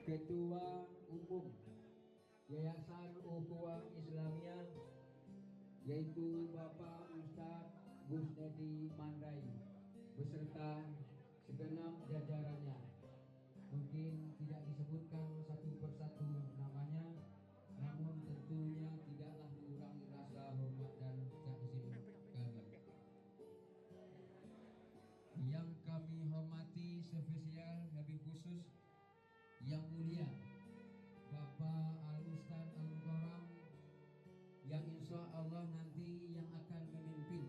Ketua Umum Yayasan Ukhuwah Islamiyah, yaitu Bapak Ustadz Gusnedi Mandai beserta segenap jajarannya. Mungkin tidak disebutkan satu persatu namanya, namun tentunya tidaklah mengurangi rasa hormat dan takzim kami. Yang kami hormati spesial lebih khusus yang mulia Bapak Al-Ustadz Al-Mukarram, yang insya Allah nanti yang akan memimpin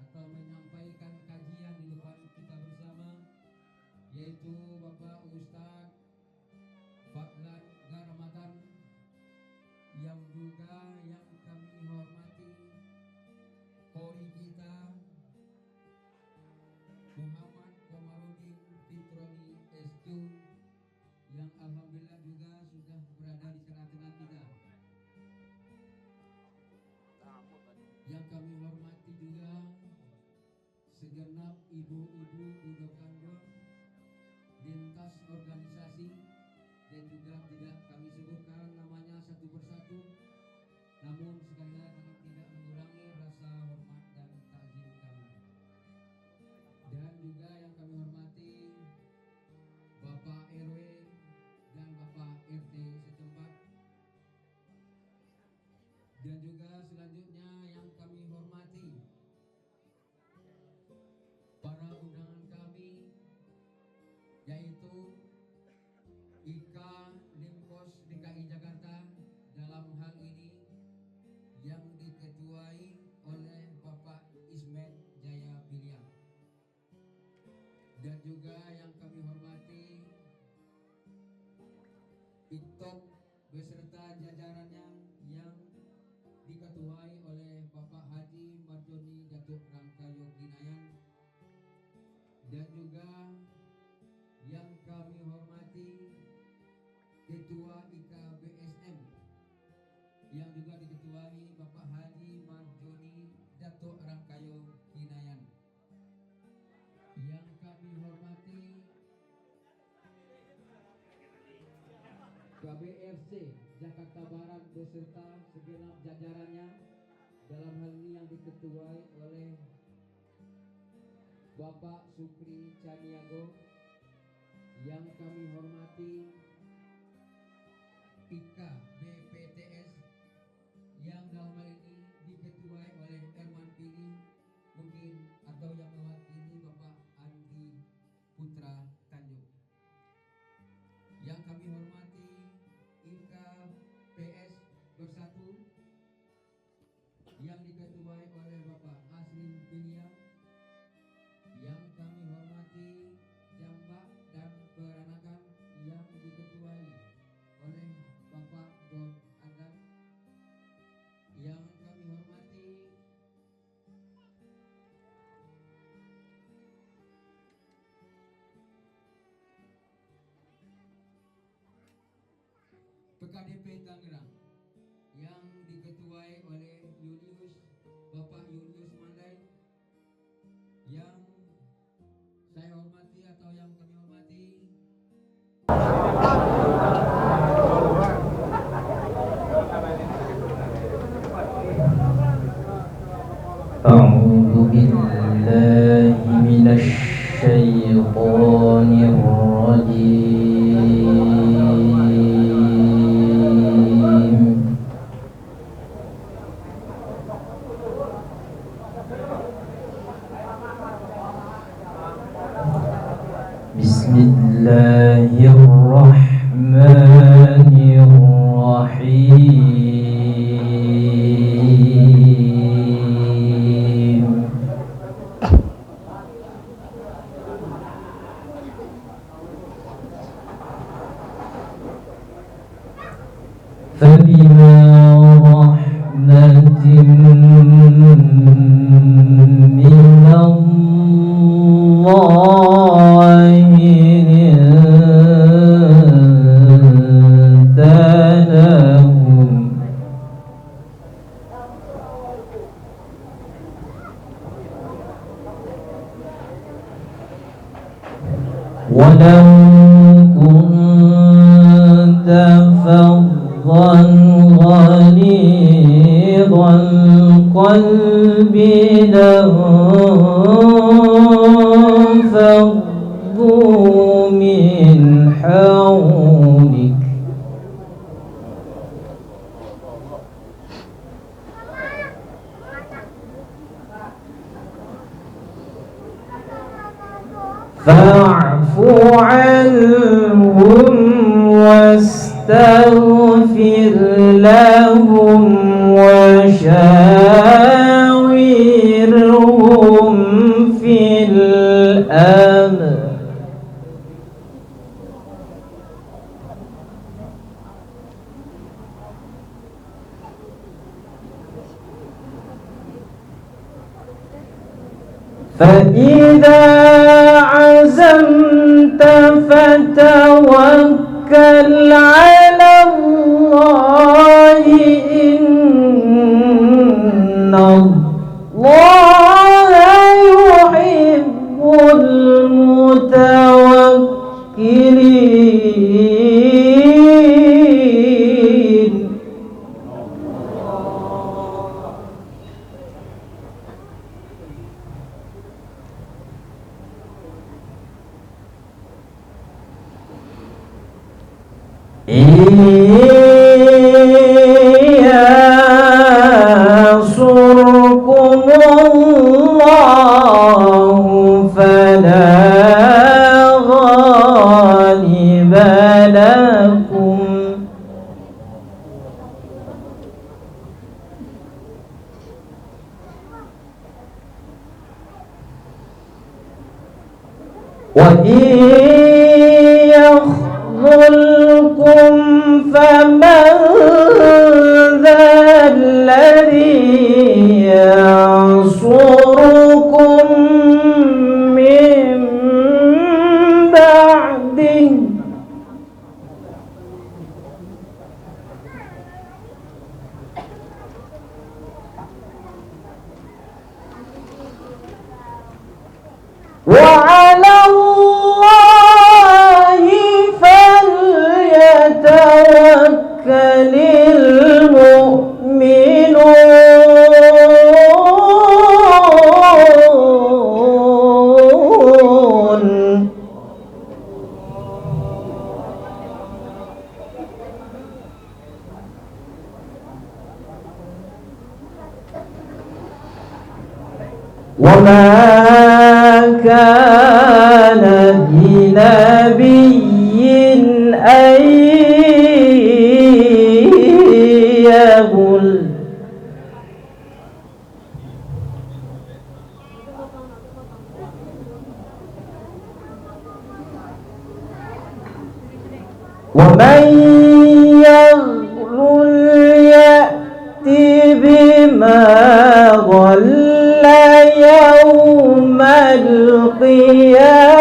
atau menyampaikan kajian di depan kita bersama, yaitu Bapak Ustadz Fadlan Garamadan, yang juga yang kami hormati Kori kita Muhammad Komarudin Fitroni SQ, yang alhamdulillah juga sudah berada di tengah-tengah kita. Yang kami hormati juga segenap ibu-ibu budokandor lintas organisasi, dan juga tidak kami sebutkan namanya satu persatu, namun sekali lagi tidak mengurangi rasa hormat dan takzim kami. Dan juga yang kami hormati Bapak RW dan Bapak RT setempat. Dan juga selanjutnya yang kami hormati para undangan kami, yaitu IKA Limkos DKI Jakarta, dalam hal ini yang diketuai oleh Bapak Ismet Jaya Piliang. Dan juga yang kami hormati IKTOP beserta jajarannya yang diketuai oleh Bapak Haji Marjoni Datuk Rangkayo Kinayan. Dan juga yang kami hormati Ketua IKA BSM yang juga diketuai Bapak Haji Marjoni Datuk Rangkayo Kinayan. Yang kami hormati KBRC Jakarta Barat beserta segenap jajarannya, dalam hal ini yang diketuai oleh Bapak Sukri Caniago. Yang kami hormati IKA BPTS yang dalam hal ini diketuai oleh Herman Pili mungkin, atau yang mewakili Bapak Andi Putra Tanjung. Yang kami hormati IKA PS Bersatu yang diketuai oleh Bapak Aslim Piliang. Yang kami hormati Jambak dan Peranakan yang diketuai oleh Bapak Don Adam. Yang kami hormati PKDP Tangerang yang diketuai oleh Bapak Julius Mandai. Yang saya hormati atau yang kami hormati أعوذ بالله من الشيطان الرجيم. بسم الله الرحمن الرحيم. فبما رحمة من الله لنت لهم ولو كنت فانفضوا من حولك فاعف عنهم واستغفر لهم وشاورهم في الأمر فإذا عزمت فتوكل على الله إن الله يحب المتوكلين. إن ينصركم الله فلا غالب لكم وإن يخذلكم فمن ذا الذي ينصركم من بعده وعلى الله فليتوكل المؤمنون. وما كان لنبي أن يغل ومن يغل يأت بما غل يوم القيامة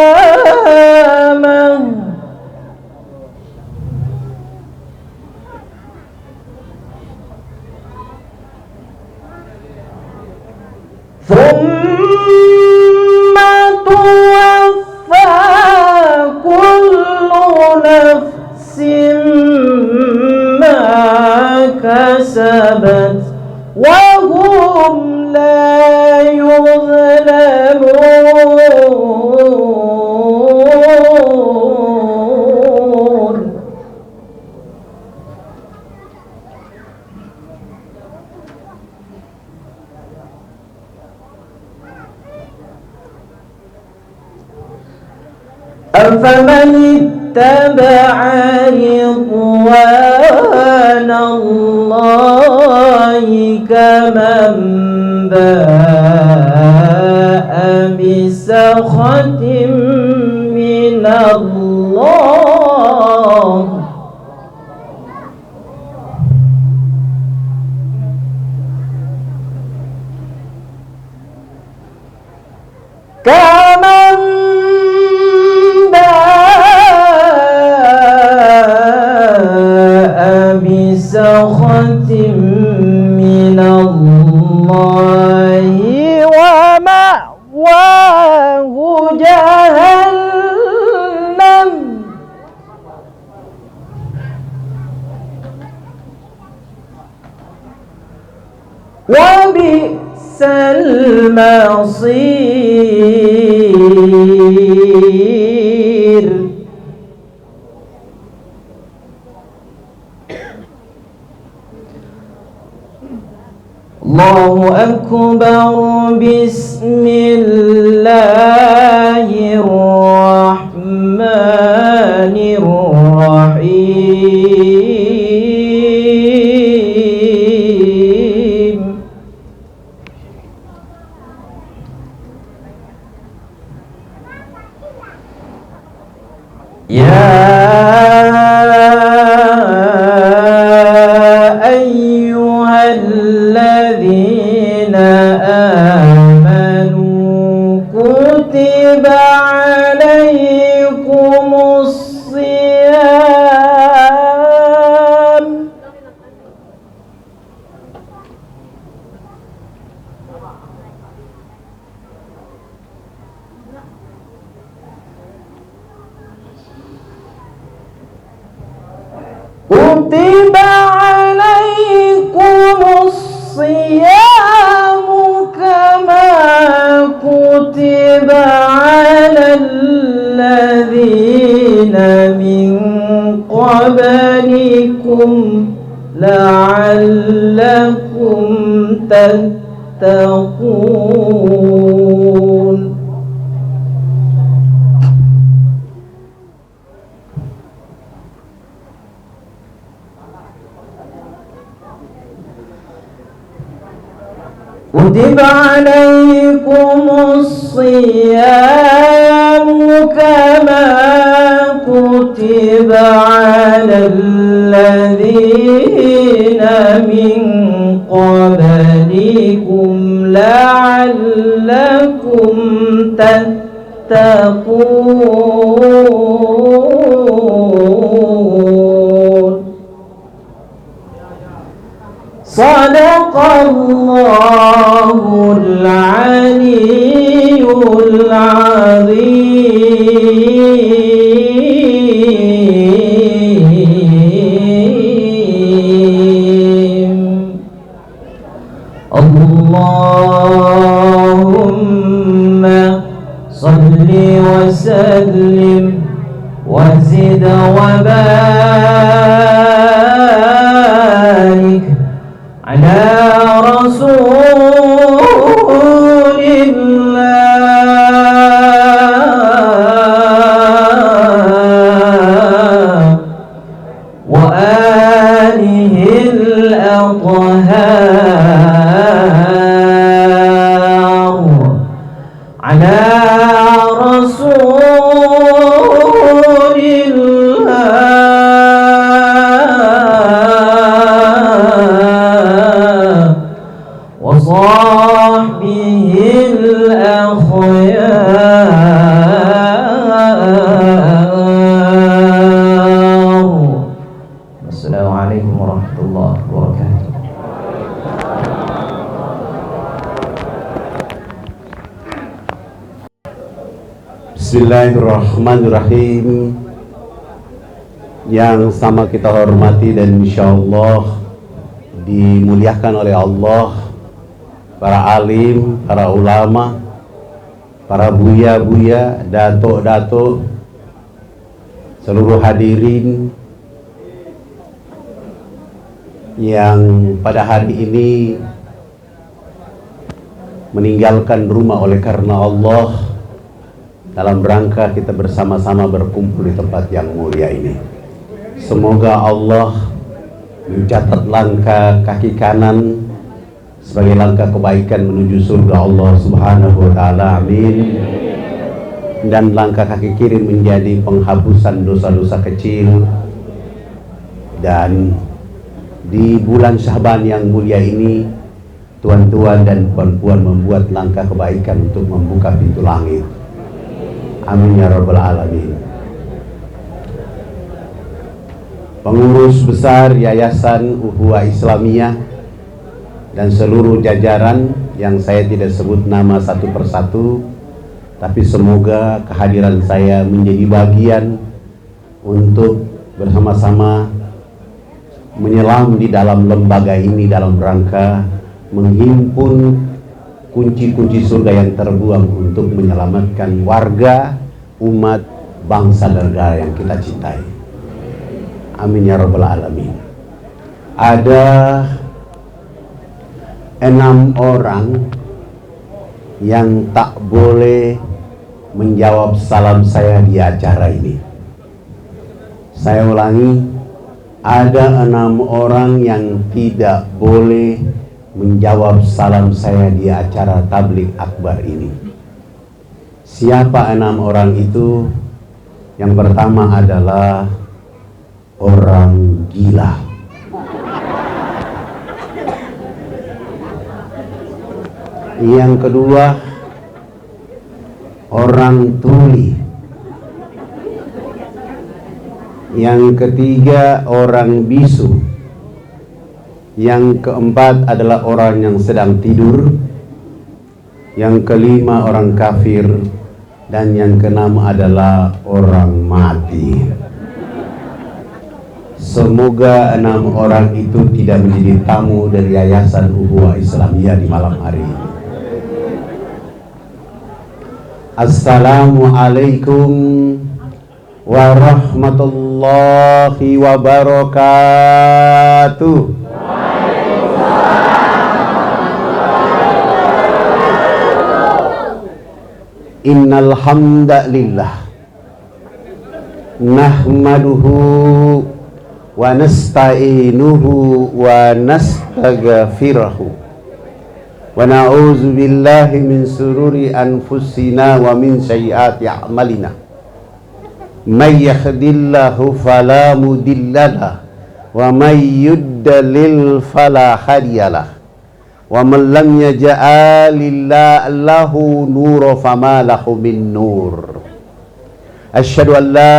ثم توفى كل نفس ما كسبت وهم لا يظلمون. أفمن اتبع رضوان الله كمن باء بسخط من الله كمن باء بسخط من الله ومأواه جهنم وبئس المصير. الله أكبر. بسم الله الرحمن الرحيم. يا أيها الذين آمنوا كتب عليكم الصيام كتب عليكم الصيام كما كتب على الذين من قبلكم لعلكم تتقون. كتب عليكم الصيام كما كتب على الذين من قبلكم لعلكم تتقون. صدق الله العلي العظيم. اللهم صل وسلم وزد وبارك على رسول الله وآله الأطهار على رسول الله وصحبه الأخيار. السلام عليكم ورحمة الله وبركاته. Bismillahirrahmanirrahim. Yang sama kita hormati dan insyaallah dimuliakan oleh Allah, para alim, para ulama, para buya-buya, datuk-datuk, seluruh hadirin yang pada hari ini meninggalkan rumah oleh karena Allah dalam rangka kita bersama-sama berkumpul di tempat yang mulia ini. Semoga Allah mencatat langkah kaki kanan sebagai langkah kebaikan menuju surga Allah Subhanahu wa taala. Amin. Dan langkah kaki kiri menjadi penghapusan dosa-dosa kecil. Dan di bulan Sya'ban yang mulia ini, tuan-tuan dan puan-puan membuat langkah kebaikan untuk membuka pintu langit. Amin ya rabbal alamin. Pengurus besar Yayasan Ukhuwah Islamiyah dan seluruh jajaran yang saya tidak sebut nama satu persatu, tapi semoga kehadiran saya menjadi bagian untuk bersama-sama menyelam di dalam lembaga ini dalam rangka menghimpun kunci-kunci surga yang terbuang untuk menyelamatkan warga, umat, bangsa dan negara yang kita cintai. Amin ya rabbal alamin. Ada 6 orang yang tak boleh menjawab salam saya di acara ini. Saya ulangi, ada 6 orang yang tidak boleh menjawab salam saya di acara tabligh akbar ini. Siapa 6 orang itu? Yang pertama adalah orang gila. Yang kedua, orang tuli. Yang ketiga, orang bisu. Yang keempat adalah orang yang sedang tidur. Yang kelima, orang kafir. Dan yang keenam adalah orang mati. Semoga 6 orang itu tidak menjadi tamu dari Yayasan Ukhuwah Islamiyah di malam hari ini. Assalamualaikum warahmatullahi wabarakatuh. Innal hamdalillah nahmaduhu wa nasta'inuhu wa nastaghfiruh wa na'udzu billahi min sururi anfusina wa min sayyiati a'malina. May yahdihillahu fala mudhillalah wa may yudlil fala hadiyalah. Wa man lam yaj'alillahu nuran fama lahu min nur. Asyhadu an la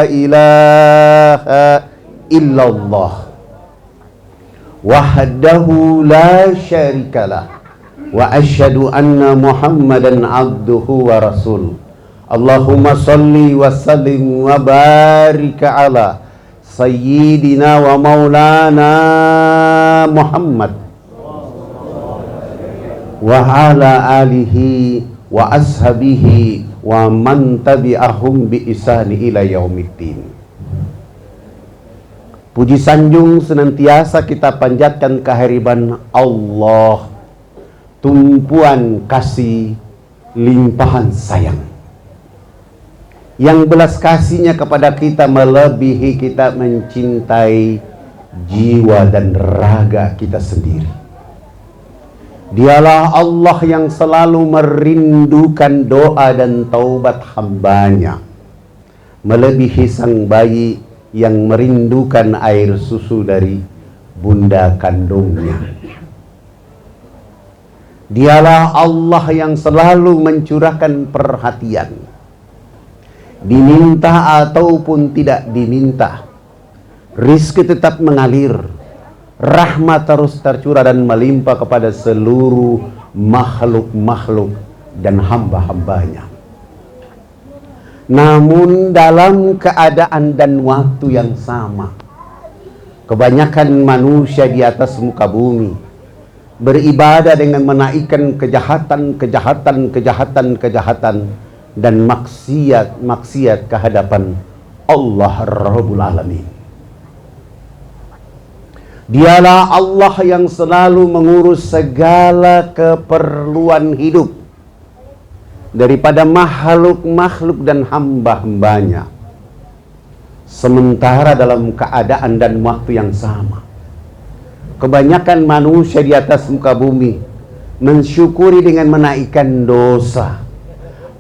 ilaha illallah wahdahu la syarikalah wa asyhadu anna Muhammadan abduhu wa rasuluh. Allahumma salli wa sallim wa barik ala sayyidina wa maulana Muhammad wa ala alihi wa ashabihi wa man tabi'ahum bi ihsani ila yaumiddin. Puji sanjung senantiasa kita panjatkan kehadiran Allah, tumpuan kasih, limpahan sayang, yang belas kasihnya kepada kita melebihi kita mencintai jiwa dan raga kita sendiri. Dialah Allah yang selalu merindukan doa dan taubat hambanya, melebihi sang bayi yang merindukan air susu dari bunda kandungnya. Dialah Allah yang selalu mencurahkan perhatian, diminta ataupun tidak diminta, rizki tetap mengalir, rahmat terus tercurah dan melimpah kepada seluruh makhluk-makhluk dan hamba-hambanya. Namun dalam keadaan dan waktu yang sama, kebanyakan manusia di atas muka bumi beribadah dengan menaikkan kejahatan dan maksiat ke hadapan Allah Rabbul Alamin. Dialah Allah yang selalu mengurus segala keperluan hidup daripada makhluk-makhluk dan hamba-hambanya. Sementara dalam keadaan dan waktu yang sama, kebanyakan manusia di atas muka bumi mensyukuri dengan menaikkan dosa,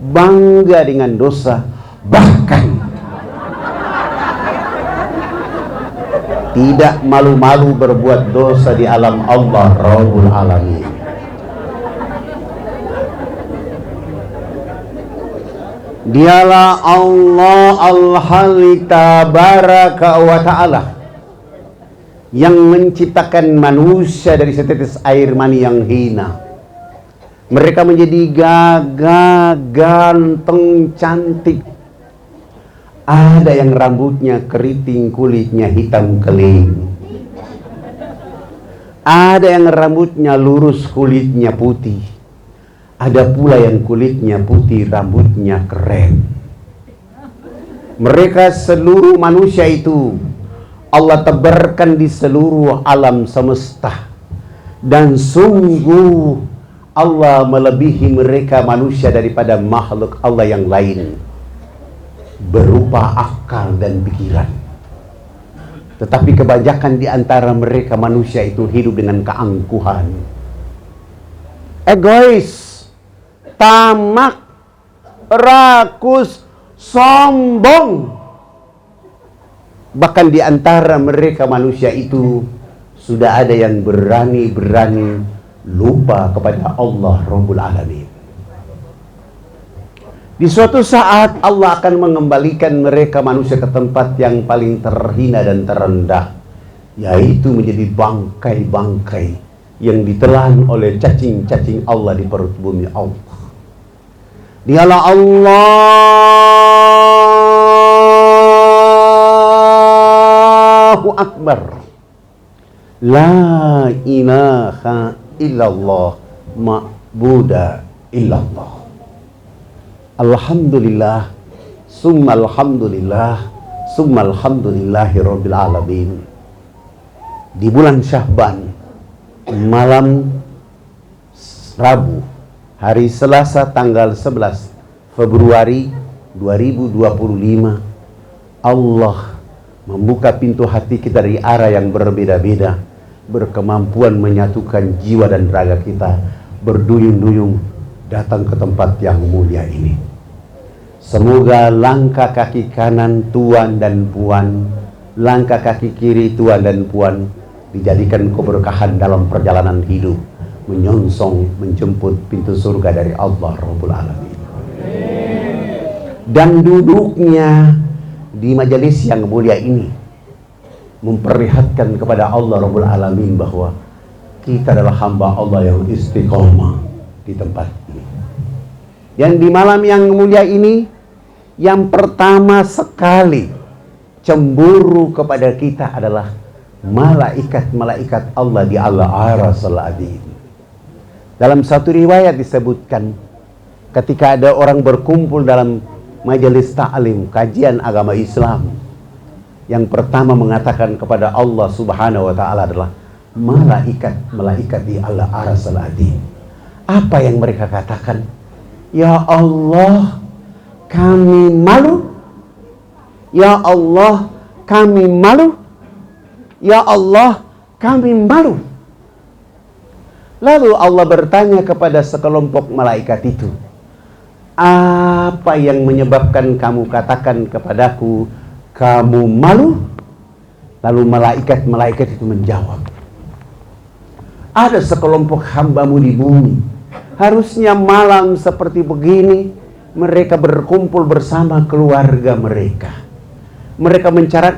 bangga dengan dosa, bahkan tidak malu-malu berbuat dosa di alam Allah Rabbul Alamin. Dialah Allah Al-Halik Tabaraka wa Ta'ala yang menciptakan manusia dari setetes air mani yang hina. Mereka menjadi gagah, ganteng, cantik. Ada yang rambutnya keriting, kulitnya hitam keling. Ada yang rambutnya lurus, kulitnya putih. Ada pula yang kulitnya putih, rambutnya keren. Mereka seluruh manusia itu Allah tebarkan di seluruh alam semesta. Dan sungguh Allah melebihi mereka manusia daripada makhluk Allah yang lain, berupa akal dan pikiran. Tetapi kebanyakan di antara mereka manusia itu hidup dengan keangkuhan, egois, tamak, rakus, sombong. Bahkan di antara mereka manusia itu sudah ada yang berani-berani lupa kepada Allah Rabbul Alamin. Di suatu saat Allah akan mengembalikan mereka manusia ke tempat yang paling terhina dan terendah, yaitu menjadi bangkai-bangkai yang ditelan oleh cacing-cacing Allah di perut bumi Allah. Dialah Allahu Akbar, la ilaha illallah, ma'buda illallah. Alhamdulillah, summa alhamdulillah, summa alhamdulillahi rabbil alamin. Di bulan Syahban, malam Rabu, hari Selasa tanggal 11 Februari 2025, Allah membuka pintu hati kita dari arah yang berbeda-beda, berkemampuan menyatukan jiwa dan raga kita, berduyun-duyung datang ke tempat yang mulia ini. Semoga langkah kaki kanan tuan dan puan, langkah kaki kiri tuan dan puan dijadikan keberkahan dalam perjalanan hidup, menyongsong menjemput pintu surga dari Allah Rabbul Alamin. Dan duduknya di majelis yang mulia ini memperlihatkan kepada Allah Rabbul Alamin bahwa kita adalah hamba Allah yang istiqomah di tempat ini. Dan di malam yang mulia ini, yang pertama sekali cemburu kepada kita adalah malaikat-malaikat Allah di Al-Arasal Adhim. Dalam satu riwayat disebutkan, ketika ada orang berkumpul dalam majelis ta'lim, kajian agama Islam, yang pertama mengatakan kepada Allah Subhanahu wa ta'ala adalah malaikat-malaikat di Al-Arasal Adhim. Apa yang mereka katakan? Ya Allah, kami malu. Ya Allah, kami malu. Ya Allah, kami malu. Lalu Allah bertanya kepada sekelompok malaikat itu, apa yang menyebabkan kamu katakan kepadaku kamu malu? Lalu malaikat-malaikat itu menjawab, ada sekelompok hambamu di bumi, harusnya malam seperti begini mereka berkumpul bersama keluarga mereka. Mereka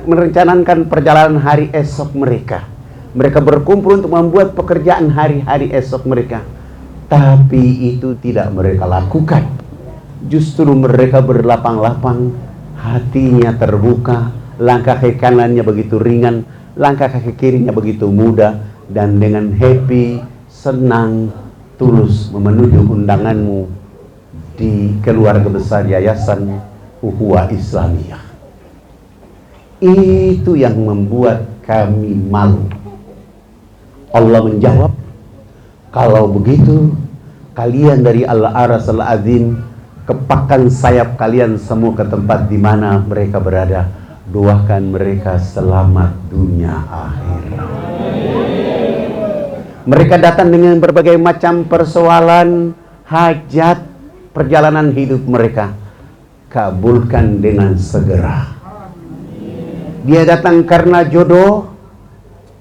merencanakan perjalanan hari esok mereka. Mereka berkumpul untuk membuat pekerjaan hari-hari esok mereka. Tapi itu tidak mereka lakukan. Justru mereka berlapang-lapang, hatinya terbuka, langkah kaki kanannya begitu ringan, langkah kaki kirinya begitu mudah, dan dengan happy, senang, tulus memenuhi undanganmu di keluarga besar Yayasan Ukhuwah Islamiyah. Itu yang membuat kami malu. Allah menjawab, kalau begitu kalian dari Al-Arasal Azim, kepakan sayap kalian semua ke tempat di mana mereka berada. Doakan mereka selamat dunia akhirat. Mereka datang dengan berbagai macam persoalan, hajat, perjalanan hidup mereka. Kabulkan dengan segera. Dia datang karena jodoh.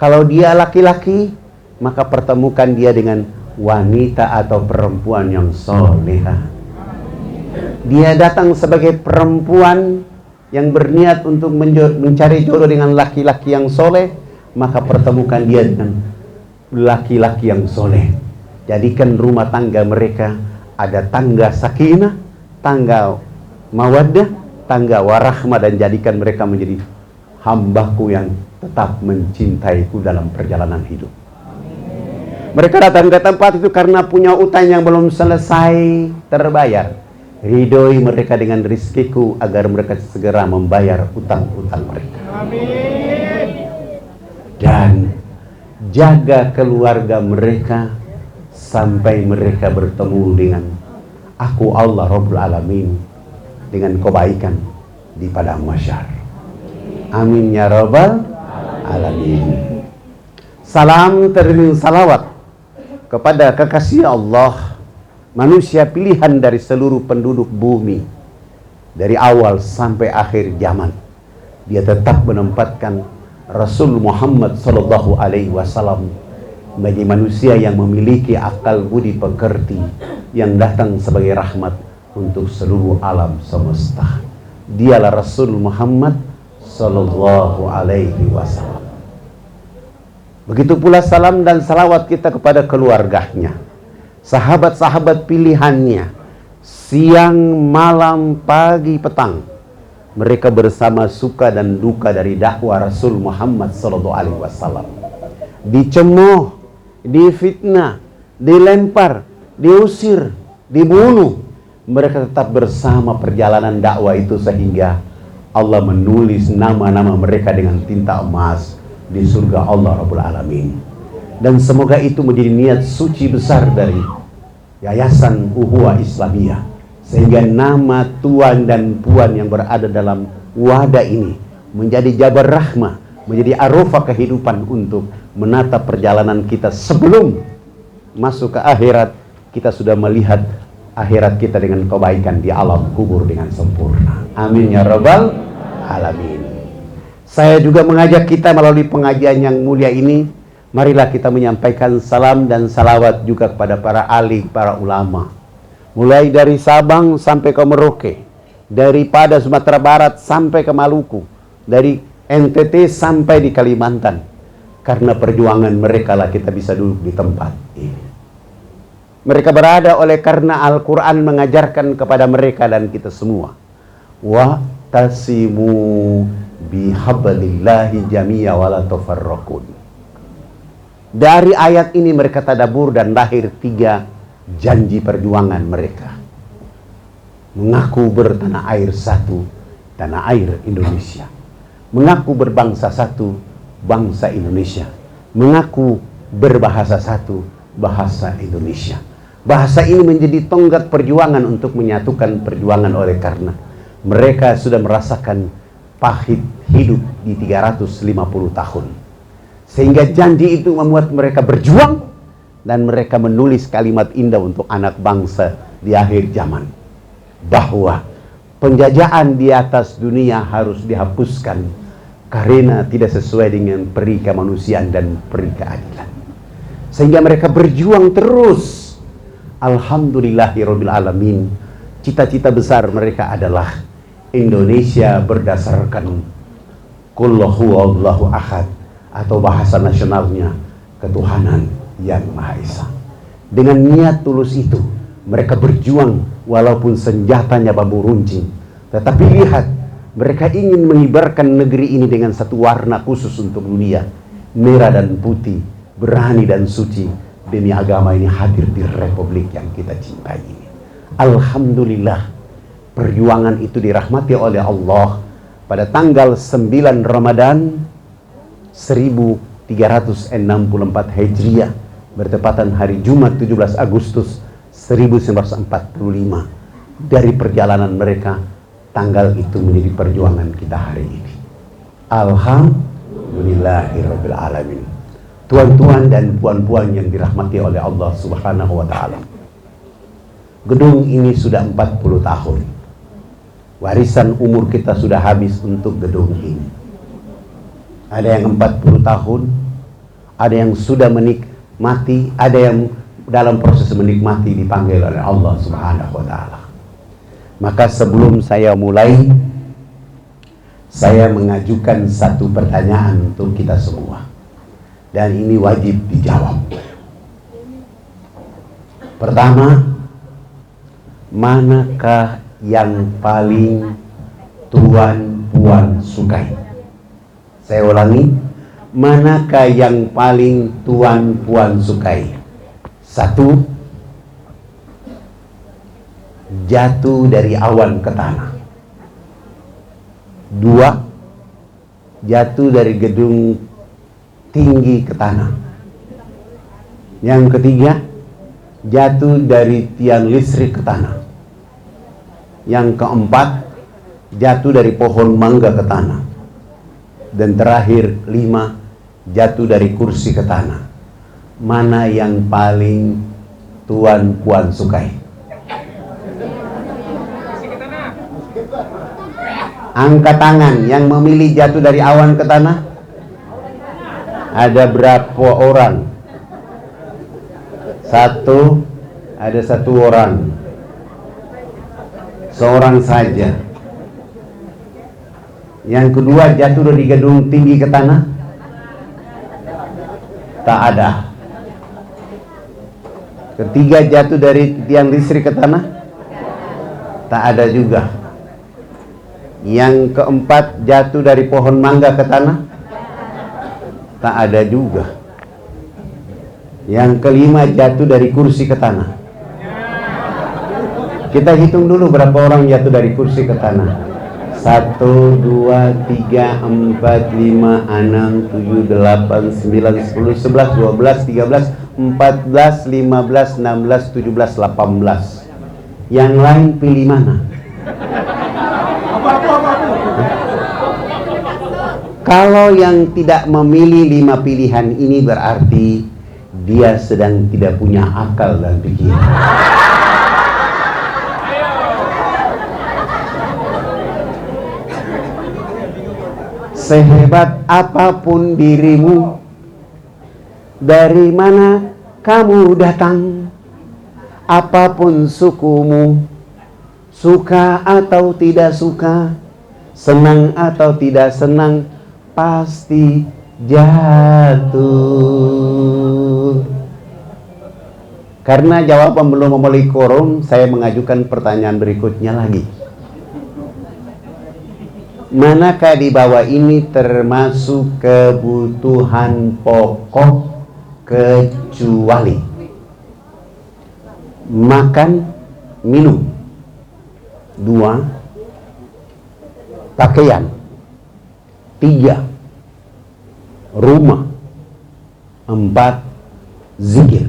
Kalau dia laki-laki, maka pertemukan dia dengan wanita atau perempuan yang soleha. Dia datang sebagai perempuan yang berniat untuk mencari jodoh dengan laki-laki yang soleh, maka pertemukan dia dengan laki-laki yang soleh. Jadikan rumah tangga mereka ada tangga sakinah, tangga mawaddah, tangga warahmah, dan jadikan mereka menjadi hambaku yang tetap mencintaiku dalam perjalanan hidup. Mereka datang ke tempat itu karena punya utang yang belum selesai terbayar. Ridhoi mereka dengan rizkiku agar mereka segera membayar utang-utang mereka. Amin. Dan jaga keluarga mereka sampai mereka bertemu dengan aku Allah Rabbul Alamin dengan kebaikan di padang mahsyar. Amin ya Rabbal Alamin. Salam teriring salawat kepada kekasih Allah, manusia pilihan dari seluruh penduduk bumi. Dari awal sampai akhir zaman, dia tetap menempatkan Rasul Muhammad sallallahu alaihi wasallam bagi manusia yang memiliki akal budi pekerti, yang datang sebagai rahmat untuk seluruh alam semesta. Dialah Rasul Muhammad sallallahu alaihi wasallam. Begitu pula salam dan salawat kita kepada keluarganya, sahabat-sahabat pilihannya, siang, malam, pagi, petang. Mereka bersama suka dan duka dari dakwah Rasul Muhammad sallallahu alaihi wasallam. Dicemooh, difitnah, dilempar, diusir, dibunuh. Mereka tetap bersama perjalanan dakwah itu sehingga Allah menulis nama-nama mereka dengan tinta emas di surga Allah Rabbul Alamin. Dan semoga itu menjadi niat suci besar dari Yayasan Ukhuwah Islamiyah, sehingga nama tuan dan puan yang berada dalam wadah ini menjadi jabar rahmah, menjadi arafah kehidupan untuk menata perjalanan kita sebelum masuk ke akhirat. Kita sudah melihat akhirat kita dengan kebaikan di alam kubur dengan sempurna. Amin ya Rabbal Alamin. Saya juga mengajak kita melalui pengajian yang mulia ini, marilah kita menyampaikan salam dan salawat juga kepada para alim, para ulama. Mulai dari Sabang sampai ke Merauke, daripada Sumatera Barat sampai ke Maluku, dari NTT sampai di Kalimantan. Karena perjuangan mereka lah kita bisa duduk di tempat ini. Mereka berada oleh karena Al-Quran mengajarkan kepada mereka dan kita semua. Wa tasimu bihablillahi jami'a wala tafarraqun. Dari ayat ini mereka tadabur dan lahir 3 janji perjuangan mereka. Mengaku bertanah air satu, tanah air Indonesia. Mengaku berbangsa satu, bangsa Indonesia. Mengaku berbahasa satu, bahasa Indonesia. Bahasa ini menjadi tonggak perjuangan untuk menyatukan perjuangan oleh karena mereka sudah merasakan pahit hidup di 350 tahun. Sehingga janji itu membuat mereka berjuang dan mereka menulis kalimat indah untuk anak bangsa di akhir zaman. Bahwa penjajahan di atas dunia harus dihapuskan karena tidak sesuai dengan peri kemanusiaan dan peri keadilan. Sehingga mereka berjuang terus. Alhamdulillahirabbil alamin. Cita-cita besar mereka adalah Indonesia berdasarkan Qul huwallahu ahad, atau bahasa nasionalnya ketuhanan yang Maha Esa. Dengan niat tulus itu mereka berjuang walaupun senjatanya bambu runcing. Tetapi lihat, mereka ingin mengibarkan negeri ini dengan satu warna khusus untuk dunia, merah dan putih, berani dan suci, demi agama ini hadir di republik yang kita cintai ini. Alhamdulillah, perjuangan itu dirahmati oleh Allah pada tanggal 9 Ramadan 1364 Hijriah, bertepatan hari Jumat 17 Agustus 1945. Dari perjalanan mereka, tanggal itu menjadi perjuangan kita hari ini. Alhamdulillahirabbil alamin. Tuan-tuan dan puan-puan yang dirahmati oleh Allah Subhanahu wa taala. Gedung ini sudah 40 tahun. Warisan umur kita sudah habis untuk gedung ini. Ada yang 40 tahun, ada yang sudah menikmati, ada yang dalam proses menikmati dipanggil oleh Allah Subhanahu wa taala. Maka sebelum saya mulai, saya mengajukan satu pertanyaan untuk kita semua. Dan ini wajib dijawab. Pertama, manakah yang paling tuan puan sukai? Saya ulangi, manakah yang paling tuan puan sukai? Satu, jatuh dari awan ke tanah. Dua, jatuh dari gedung tinggi ke tanah. Yang ketiga, jatuh dari tiang listrik ke tanah. Yang keempat, jatuh dari pohon mangga ke tanah. Dan terakhir, 5, jatuh dari kursi ke tanah. Mana yang paling Tuan Puan sukai? Angkat tangan yang memilih jatuh dari awan ke tanah. Ada berapa orang? Ada satu orang. Seorang saja. Yang kedua, jatuh dari gedung tinggi ke tanah. Tak ada. Ketiga, jatuh dari tiang listrik ke tanah. Tak ada juga. Yang keempat, jatuh dari pohon mangga ke tanah. Tak ada juga. Yang kelima, jatuh dari kursi ke tanah. Kita hitung dulu berapa orang jatuh dari kursi ke tanah. 1, 2, 3, 4, 5, 6, 7, 8, 9, 10, 11, 12, 13, 14, 15, 16, 17, 18. Yang lain pilih mana? Kalau yang tidak memilih 5 pilihan ini berarti dia sedang tidak punya akal dan pikiran. Sehebat apapun dirimu, dari mana kamu datang, apapun sukumu, suka atau tidak suka, senang atau tidak senang, pasti jatuh. Karena jawaban belum memenuhi quorum, saya mengajukan pertanyaan berikutnya lagi. Manakah di bawah ini termasuk kebutuhan pokok kecuali makan, minum, 2, pakaian, 3, rumah, 4, zikir.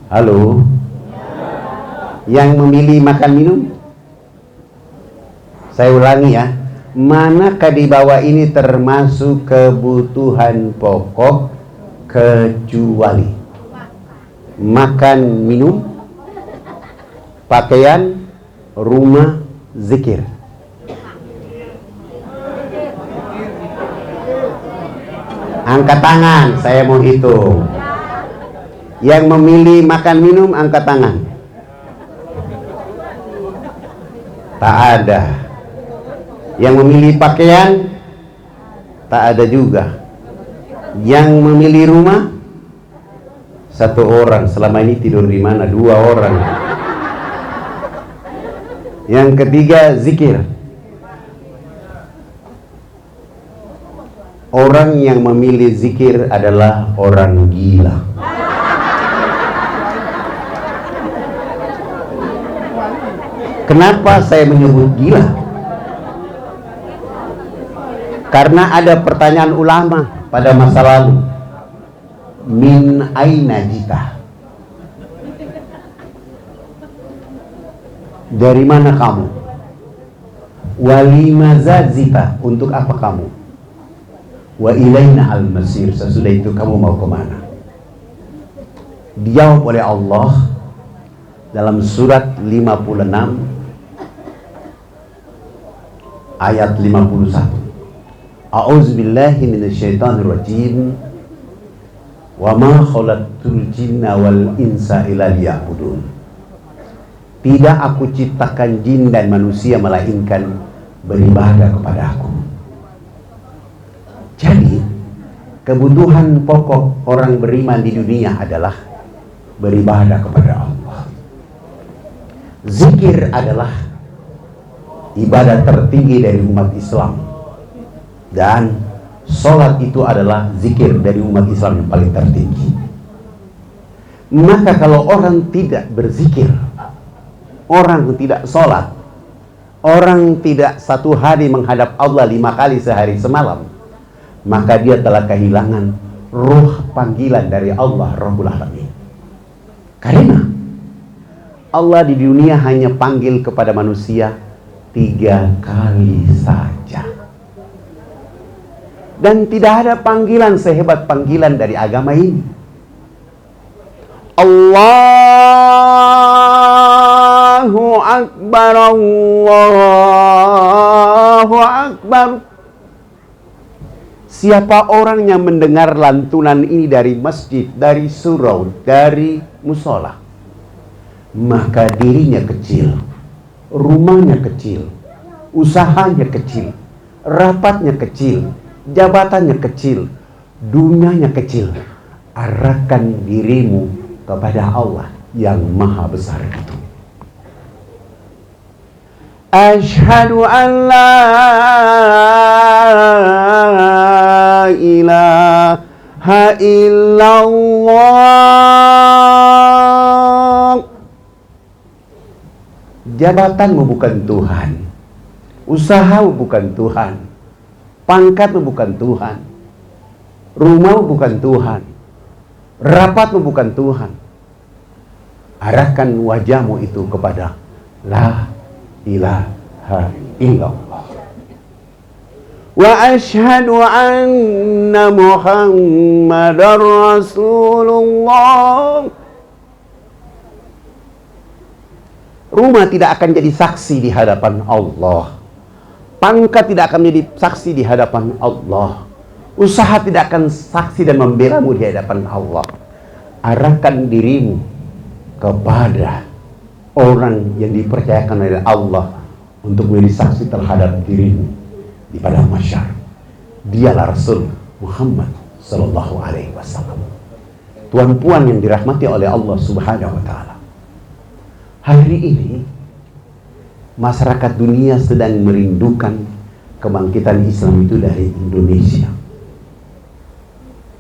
Halo? Yang memilih makan minum? Saya ulangi ya. Manakah di bawah ini termasuk kebutuhan pokok kecuali makan, minum, pakaian, rumah, zikir? Angkat tangan, saya mau hitung. Yang memilih makan minum, angkat tangan. Tak ada. Yang memilih pakaian, tak ada juga. Yang memilih rumah, 1 orang. Selama ini tidur di mana? 2 orang. Yang ketiga, zikir. Orang yang memilih zikir adalah orang gila. Kenapa saya menyebut gila? Karena ada pertanyaan ulama pada masa lalu. Min aina jita? Dari mana kamu? Walimaza zita? Untuk apa kamu? Wa ilaina al-masir, sesudah itu kamu mau kemana? Dijawab oleh Allah dalam surat 56 ayat 51. A'udzubillahi minasyaitonirrajim. Wa ma khalaqtul jinna wal insa illa liya'budun. Tidak aku ciptakan jin dan manusia melainkan beribadah kepada aku. Jadi, kebutuhan pokok orang beriman di dunia adalah beribadah kepada Allah. Zikir adalah ibadah tertinggi dari umat Islam. Dan Sholat itu adalah zikir dari umat Islam yang paling tertinggi. Maka kalau orang tidak berzikir, orang tidak sholat, orang tidak satu hari menghadap Allah 5 kali sehari semalam, maka dia telah kehilangan ruh panggilan dari Allah Rabbul Alamin. Karena Allah di dunia hanya panggil kepada manusia 3 kali saja. Dan tidak ada panggilan sehebat panggilan dari agama ini. Allahu Akbar, Allahu Akbar. Siapa orang yang mendengar lantunan ini dari masjid, dari surau, dari musola, maka dirinya kecil, rumahnya kecil, usahanya kecil, rapatnya kecil, jabatannya kecil, dunianya kecil. Arahkan dirimu kepada Allah yang maha besar itu. Asyhadu an la ilaha illallah. Jabatanmu bukan Tuhan, usahamu bukan Tuhan, pangkatmu bukan Tuhan, rumahmu bukan Tuhan, rapatmu bukan Tuhan. Arahkan wajahmu itu kepada la ilaha illallah. Wa asyhadu anna Muhammadar Rasulullah. Rumah tidak akan jadi saksi di hadapan Allah. Pangkat tidak akan menjadi saksi di hadapan Allah. Usaha tidak akan saksi dan membelamu di hadapan Allah. Arahkan dirimu kepada orang yang dipercayakan oleh Allah untuk menjadi saksi terhadap dirimu di padang mahsyar. Dialah Rasul Muhammad sallallahu alaihi wasallam. Tuan-puan yang dirahmati oleh Allah Subhanahu wa taala. Hari ini masyarakat dunia sedang merindukan kebangkitan Islam itu dari Indonesia.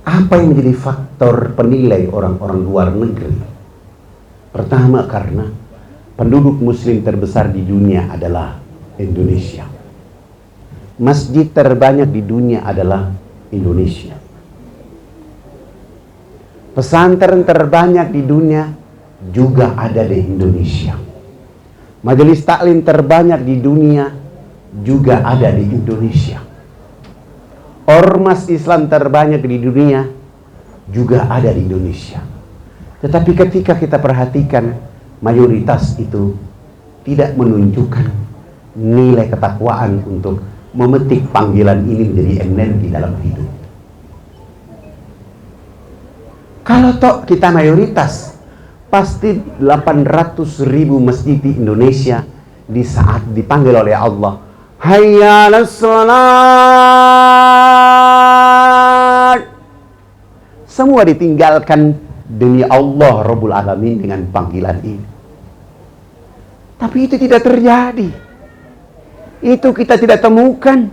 Apa yang menjadi faktor penilai orang-orang luar negeri? Pertama, karena penduduk muslim terbesar di dunia adalah Indonesia. Masjid terbanyak di dunia adalah Indonesia. Pesantren terbanyak di dunia juga ada di Indonesia. Majelis taklim terbanyak di dunia juga ada di Indonesia. Ormas Islam terbanyak di dunia juga ada di Indonesia. Tetapi ketika kita perhatikan, mayoritas itu tidak menunjukkan nilai ketakwaan untuk memetik panggilan ini menjadi energi dalam hidup. Kalau toh kita mayoritas, pasti 800.000 masjid di Indonesia di saat dipanggil oleh Allah, hayya 'alas shalat, semua ditinggalkan demi Allah Rabbul Alamin dengan panggilan ini. Tapi itu tidak terjadi. Itu kita tidak temukan.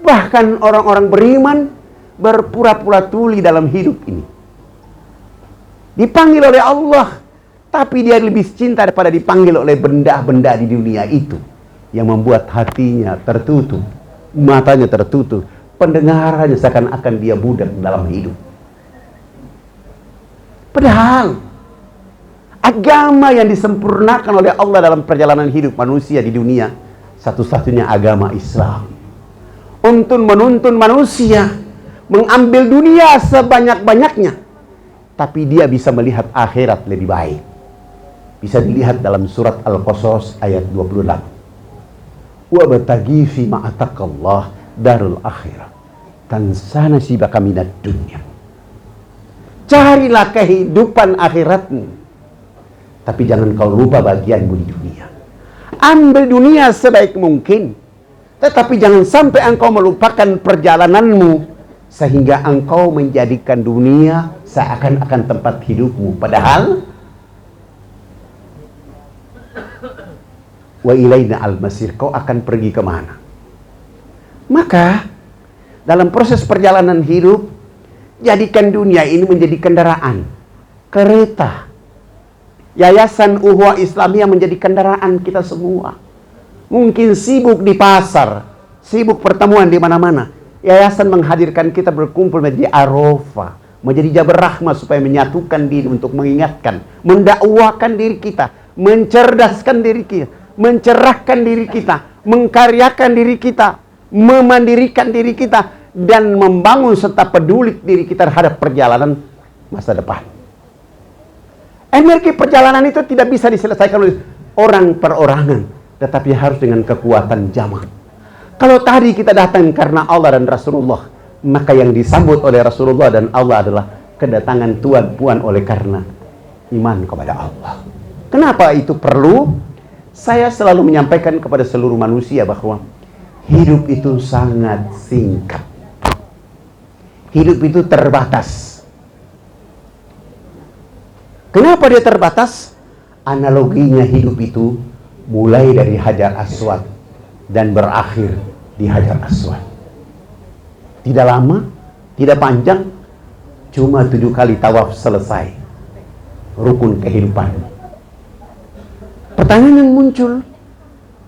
Bahkan orang-orang beriman berpura-pura tuli dalam hidup ini. Dipanggil oleh Allah, tapi dia lebih cinta daripada dipanggil oleh benda-benda di dunia itu, yang membuat hatinya tertutup, matanya tertutup, pendengarannya seakan-akan dia budak dalam hidup. Padahal agama yang disempurnakan oleh Allah dalam perjalanan hidup manusia di dunia, satu-satunya agama Islam. Untuk menuntun manusia mengambil dunia sebanyak-banyaknya, tapi dia bisa melihat akhirat lebih baik. Bisa dilihat dalam surat Al-Qasas ayat 28. Wa bataghi fi ma ataqallah darul akhirah tansa nasibaka minad dunya. Carilah kehidupan akhiratmu, tapi jangan kau lupa bagianmu di dunia. Ambil dunia sebaik mungkin, tetapi jangan sampai engkau melupakan perjalananmu sehingga engkau menjadikan dunia seakan-akan tempat hidupmu. Padahal wa ilaina al-masir, kau akan pergi kemana? Maka dalam proses perjalanan hidup, jadikan dunia ini menjadi kendaraan, kereta. Yayasan Ukhuwah Islamiyah menjadi kendaraan kita semua. Mungkin sibuk di pasar, sibuk pertemuan di mana-mana. Yayasan menghadirkan kita berkumpul menjadi Arafah, menjadi Jabal Rahmah supaya menyatukan diri untuk mengingatkan, mendakwakan diri kita, mencerdaskan diri kita, mencerahkan diri kita, mengkaryakan diri kita, memandirikan diri kita, dan membangun serta peduli diri kita terhadap perjalanan masa depan. Energi perjalanan itu tidak bisa diselesaikan oleh orang perorangan, tetapi harus dengan kekuatan jamaah. Kalau tadi kita datang karena Allah dan Rasulullah, maka yang disambut oleh Rasulullah dan Allah adalah kedatangan Tuhan Puan oleh karena iman kepada Allah. Kenapa itu perlu? Saya selalu menyampaikan kepada seluruh manusia bahwa hidup itu sangat singkat. Hidup itu terbatas. Kenapa dia terbatas? Analoginya hidup itu mulai dari Hajar Aswad dan berakhir di Hajar Aswad. Tidak lama, tidak panjang, cuma 7 kali tawaf selesai. Rukun kehidupan. Pertanyaan yang muncul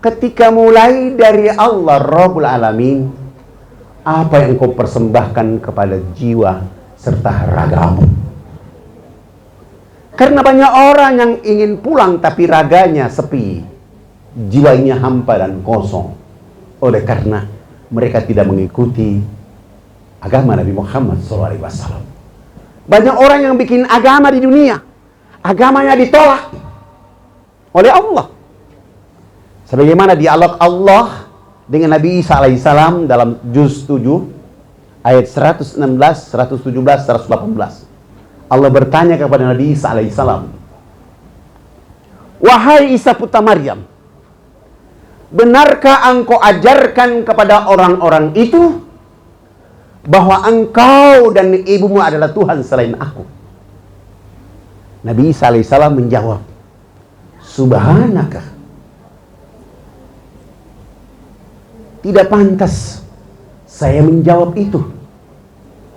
ketika mulai dari Allah Rabbul Alamin, apa yang kau persembahkan kepada jiwa serta ragamu? Karena banyak orang yang ingin pulang tapi raganya sepi, jiwanya hampa dan kosong. Oleh karena mereka tidak mengikuti agama Nabi Muhammad SAW. Banyak orang yang bikin agama di dunia, agamanya ditolak oleh Allah. Sebagaimana dialog Allah dengan Nabi Isa alaihissalam dalam juz 7 ayat 116, 117, 118. Allah bertanya kepada Nabi Isa alaihissalam, "Wahai Isa putra Maryam, benarkah engkau ajarkan kepada orang-orang itu bahwa engkau dan ibumu adalah Tuhan selain aku?" Nabi Isa alaihissalam menjawab, "Subhanaka, tidak pantas saya menjawab itu.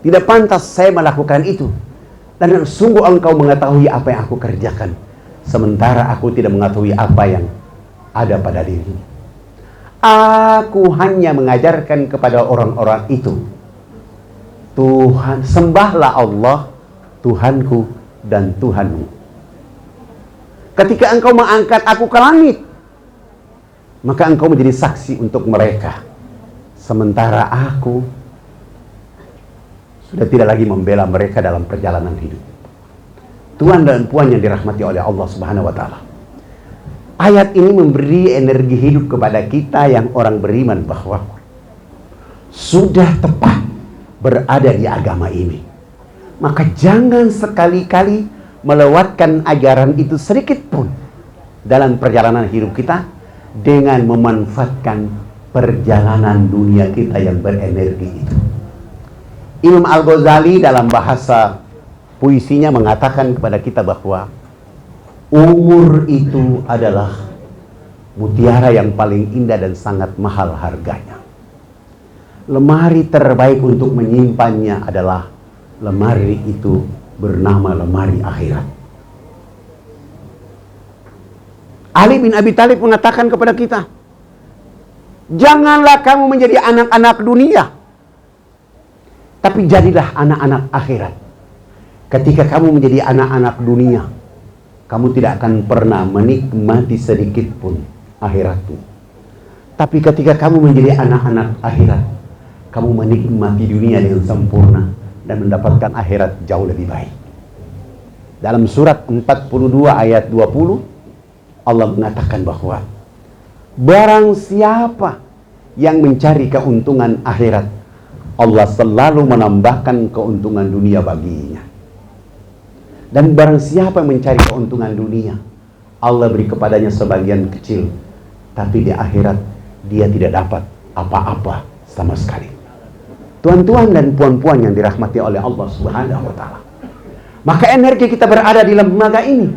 Tidak pantas saya melakukan itu. Dan sungguh engkau mengetahui apa yang aku kerjakan, sementara aku tidak mengetahui apa yang ada pada dirimu. Aku hanya mengajarkan kepada orang-orang itu, Tuhan, sembahlah Allah, Tuhanku dan Tuhanmu. Ketika engkau mengangkat aku ke langit, maka engkau menjadi saksi untuk mereka, sementara aku sudah tidak lagi membela mereka dalam perjalanan hidup." Tuhan dan Puan yang dirahmati oleh Allah Subhanahu wa Ta'ala, ayat ini memberi energi hidup kepada kita yang orang beriman bahwa sudah tepat berada di agama ini. Maka jangan sekali-kali melewatkan ajaran itu sedikit pun dalam perjalanan hidup kita dengan memanfaatkan perjalanan dunia kita yang berenergi itu. Imam Al-Ghazali dalam bahasa puisinya mengatakan kepada kita bahwa umur itu adalah mutiara yang paling indah dan sangat mahal harganya. Lemari terbaik untuk menyimpannya adalah lemari itu bernama lemari akhirat. Ali bin Abi Thalib mengatakan kepada kita, janganlah kamu menjadi anak-anak dunia, tapi jadilah anak-anak akhirat. Ketika kamu menjadi anak-anak dunia, kamu tidak akan pernah menikmati sedikit pun akhiratmu. Tapi ketika kamu menjadi anak-anak akhirat, kamu menikmati dunia dengan sempurna dan mendapatkan akhirat jauh lebih baik. Dalam surat 42 ayat 20, Allah mengatakan bahwa barang siapa yang mencari keuntungan akhirat, Allah selalu menambahkan keuntungan dunia baginya. Dan barang siapa yang mencari keuntungan dunia, Allah beri kepadanya sebagian kecil, tapi di akhirat dia tidak dapat apa-apa sama sekali. Tuan-tuan dan puan-puan yang dirahmati oleh Allah Subhanahu wa Ta'ala, maka energi kita berada di lembaga ini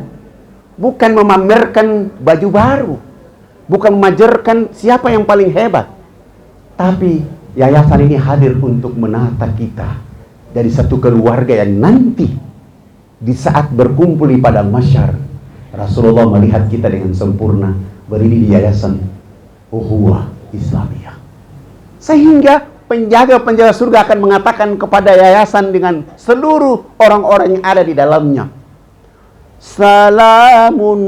bukan memamerkan baju baru, bukan memajerkan siapa yang paling hebat, Tapi yayasan ini hadir untuk menata kita dari satu keluarga yang nanti di saat berkumpul di padang mahsyar, Rasulullah melihat kita dengan sempurna berdiri di yayasan Ukhuwah Islamiyah. Sehingga penjaga-penjaga surga akan mengatakan kepada yayasan dengan seluruh orang-orang yang ada di dalamnya, salamun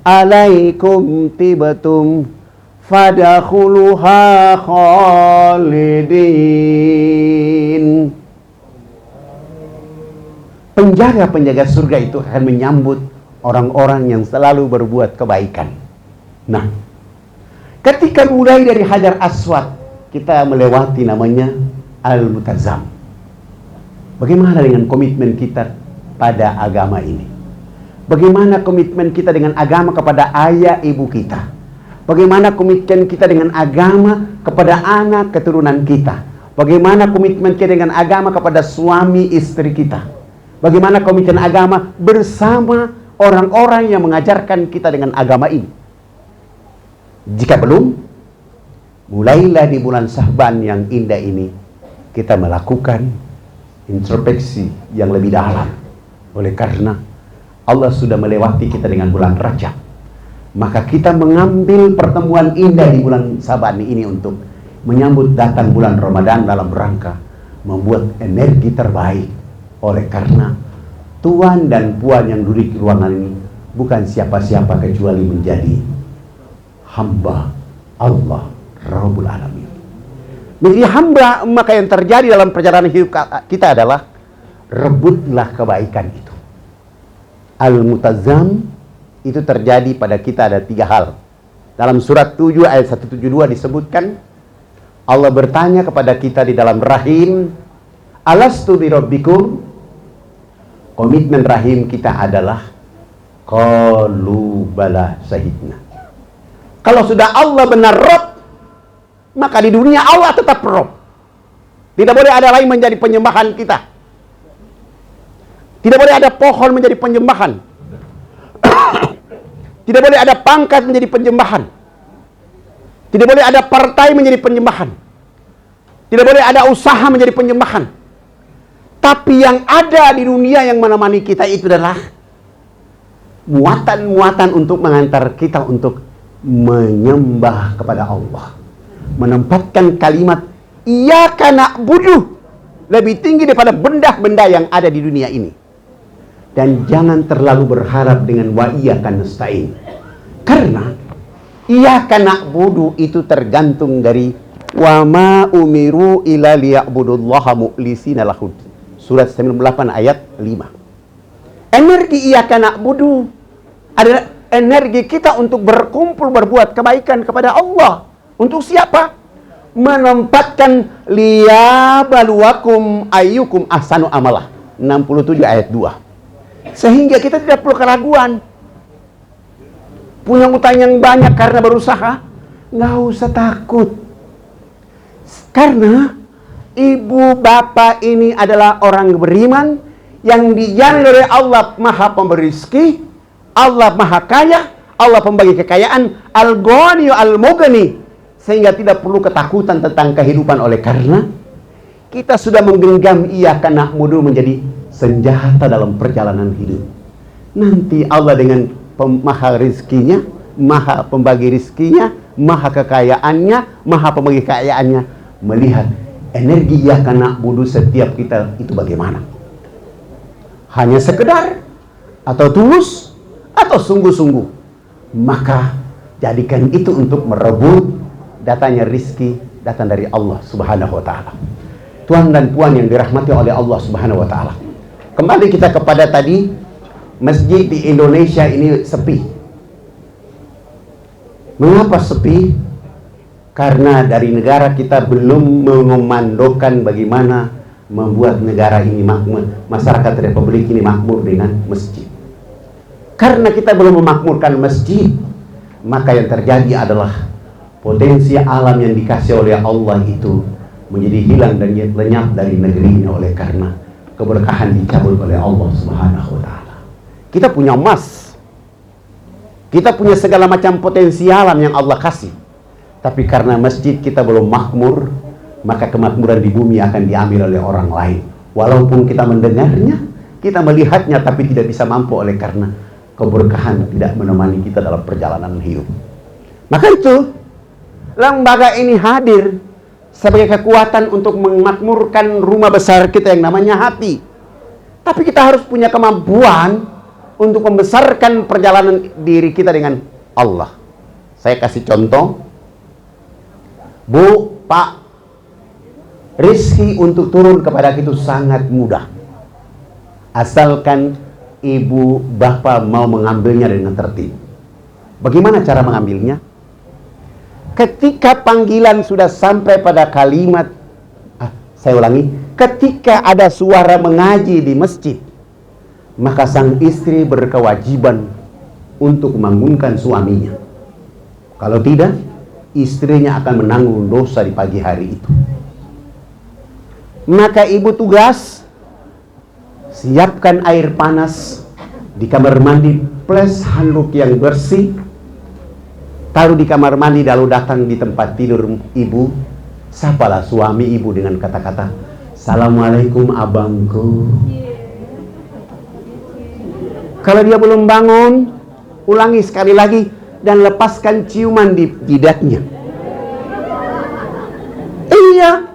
alaikum tibatum fadakhuluha khalidin. Penjaga-penjaga surga itu akan menyambut orang-orang yang selalu berbuat kebaikan. Nah, ketika mulai dari Hajar Aswad, kita melewati namanya Al-Multazam. Bagaimana dengan komitmen kita pada agama ini? Bagaimana komitmen kita dengan agama kepada ayah ibu kita? Bagaimana komitmen kita dengan agama kepada anak keturunan kita? Bagaimana komitmen kita dengan agama kepada suami istri kita? Bagaimana komitmen agama bersama orang-orang yang mengajarkan kita dengan agama ini? Jika belum, mulailah di bulan Sya'ban yang indah ini kita melakukan introspeksi yang lebih dalam. Oleh karena Allah sudah melewati kita dengan bulan Rajab, maka kita mengambil pertemuan indah di bulan Sya'ban ini untuk menyambut datang bulan Ramadan dalam rangka membuat energi terbaik. Oleh karena tuan dan puan yang duduk di ruangan ini bukan siapa-siapa kecuali menjadi hamba Allah Rabbul Alamin. Menjadi hamba, maka yang terjadi dalam perjalanan hidup kita adalah rebutlah kebaikan itu. Al-Multazam itu terjadi pada kita ada 3 hal. Dalam surat 7 ayat 172 disebutkan, Allah bertanya kepada kita di dalam rahim, alastu birabbikum? Komitmen rahim kita adalah qalu bala syahidna. Kalau sudah Allah benar Rabb, maka di dunia Allah tetap Rabb. Tidak boleh ada lain menjadi penyembahan kita. Tidak boleh ada pohon menjadi penyembahan. Tidak boleh ada pangkat menjadi penyembahan. Tidak boleh ada partai menjadi penyembahan. Tidak boleh ada usaha menjadi penyembahan. Tapi yang ada di dunia yang menemani kita itu adalah muatan-muatan untuk mengantar kita untuk menyembah kepada Allah. Menempatkan kalimat iyyaka na'budu lebih tinggi daripada benda-benda yang ada di dunia ini. Dan jangan terlalu berharap dengan wa iyyaka nasta'in. Karena iyyaka na'budu itu tergantung dari wa ma umiru illa liya'budullaha mukhlisina lahud. Surat 98 ayat 5. Energi iyyaka na'budu adalah energi kita untuk berkumpul berbuat kebaikan kepada Allah. Untuk siapa? Menempatkan liyabluwakum ayyukum ahsanu amalah. 67 ayat 2. Sehingga kita tidak perlu keraguan. Punya utang yang banyak karena berusaha, nggak usah takut. Karena ibu bapak ini adalah orang beriman yang dijamin oleh Allah Maha Pemberi rezeki, Allah Maha Kaya, Allah pembagi kekayaan, Al-Ghani Al-Mughni, sehingga tidak perlu ketakutan tentang kehidupan. Oleh karena kita sudah menggenggam iyyaka na'budu menjadi senjata dalam perjalanan hidup. Nanti Allah dengan maha rezekinya, maha pembagi rezekinya, maha kekayaannya, maha pembagi kekayaannya, melihat energi iyyaka na'budu setiap kita itu bagaimana. Hanya sekedar atau tulus atau sungguh-sungguh, maka jadikan itu untuk merebut datanya rizki datang dari Allah Subhanahu wa ta'ala. Tuan dan puan yang dirahmati oleh Allah Subhanahu wa ta'ala, kembali kita kepada tadi, masjid di Indonesia ini sepi. Mengapa sepi? Karena dari negara kita belum mengomandokan bagaimana membuat negara ini makmur, masyarakat Republik ini makmur dengan masjid. Karena kita belum memakmurkan masjid, maka yang terjadi adalah potensi alam yang dikasih oleh Allah itu menjadi hilang dan lenyap dari negeri ini. Oleh karena keberkahan dicabut oleh Allah Subhanahu wa ta'ala. Kita punya emas, kita punya segala macam potensi alam yang Allah kasih, Tapi karena masjid kita belum makmur, maka kemakmuran di bumi akan diambil oleh orang lain. Walaupun kita mendengarnya, kita melihatnya, tapi tidak bisa mampu oleh karena keberkahan tidak menemani kita dalam perjalanan hidup. Maka itu, lembaga ini hadir sebagai kekuatan untuk memakmurkan rumah besar kita yang namanya hati. Tapi kita harus punya kemampuan untuk membesarkan perjalanan diri kita dengan Allah. Saya kasih contoh, Bu, Pak, rezeki untuk turun kepada kita sangat mudah, asalkan ibu bapak mau mengambilnya dengan tertib. Bagaimana cara mengambilnya? Ketika panggilan sudah sampai pada kalimat, saya ulangi, ketika ada suara mengaji di masjid, maka sang istri berkewajiban untuk membangunkan suaminya. Kalau tidak, istrinya akan menanggung dosa di pagi hari itu. Maka ibu tugas siapkan air panas di kamar mandi plus handuk yang bersih, taruh di kamar mandi, lalu datang di tempat tidur ibu, sapalah suami ibu dengan kata-kata, "Assalamualaikum abangku." Kalau dia belum bangun, ulangi sekali lagi dan lepaskan ciuman di jidatnya. Iya.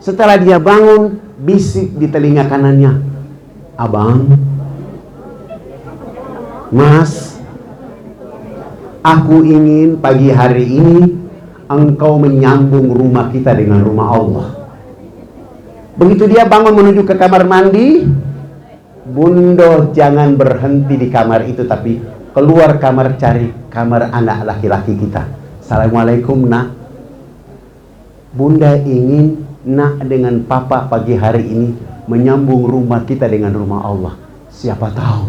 Setelah dia bangun, bisik di telinga kanannya, "Abang, Mas, aku ingin pagi hari ini engkau menyambung rumah kita dengan rumah Allah." Begitu dia bangun menuju ke kamar mandi, Bundo jangan berhenti di kamar itu, tapi keluar kamar cari kamar anak laki-laki kita. "Assalamualaikum nak, Bunda ingin nak dengan papa pagi hari ini menyambung rumah kita dengan rumah Allah. Siapa tahu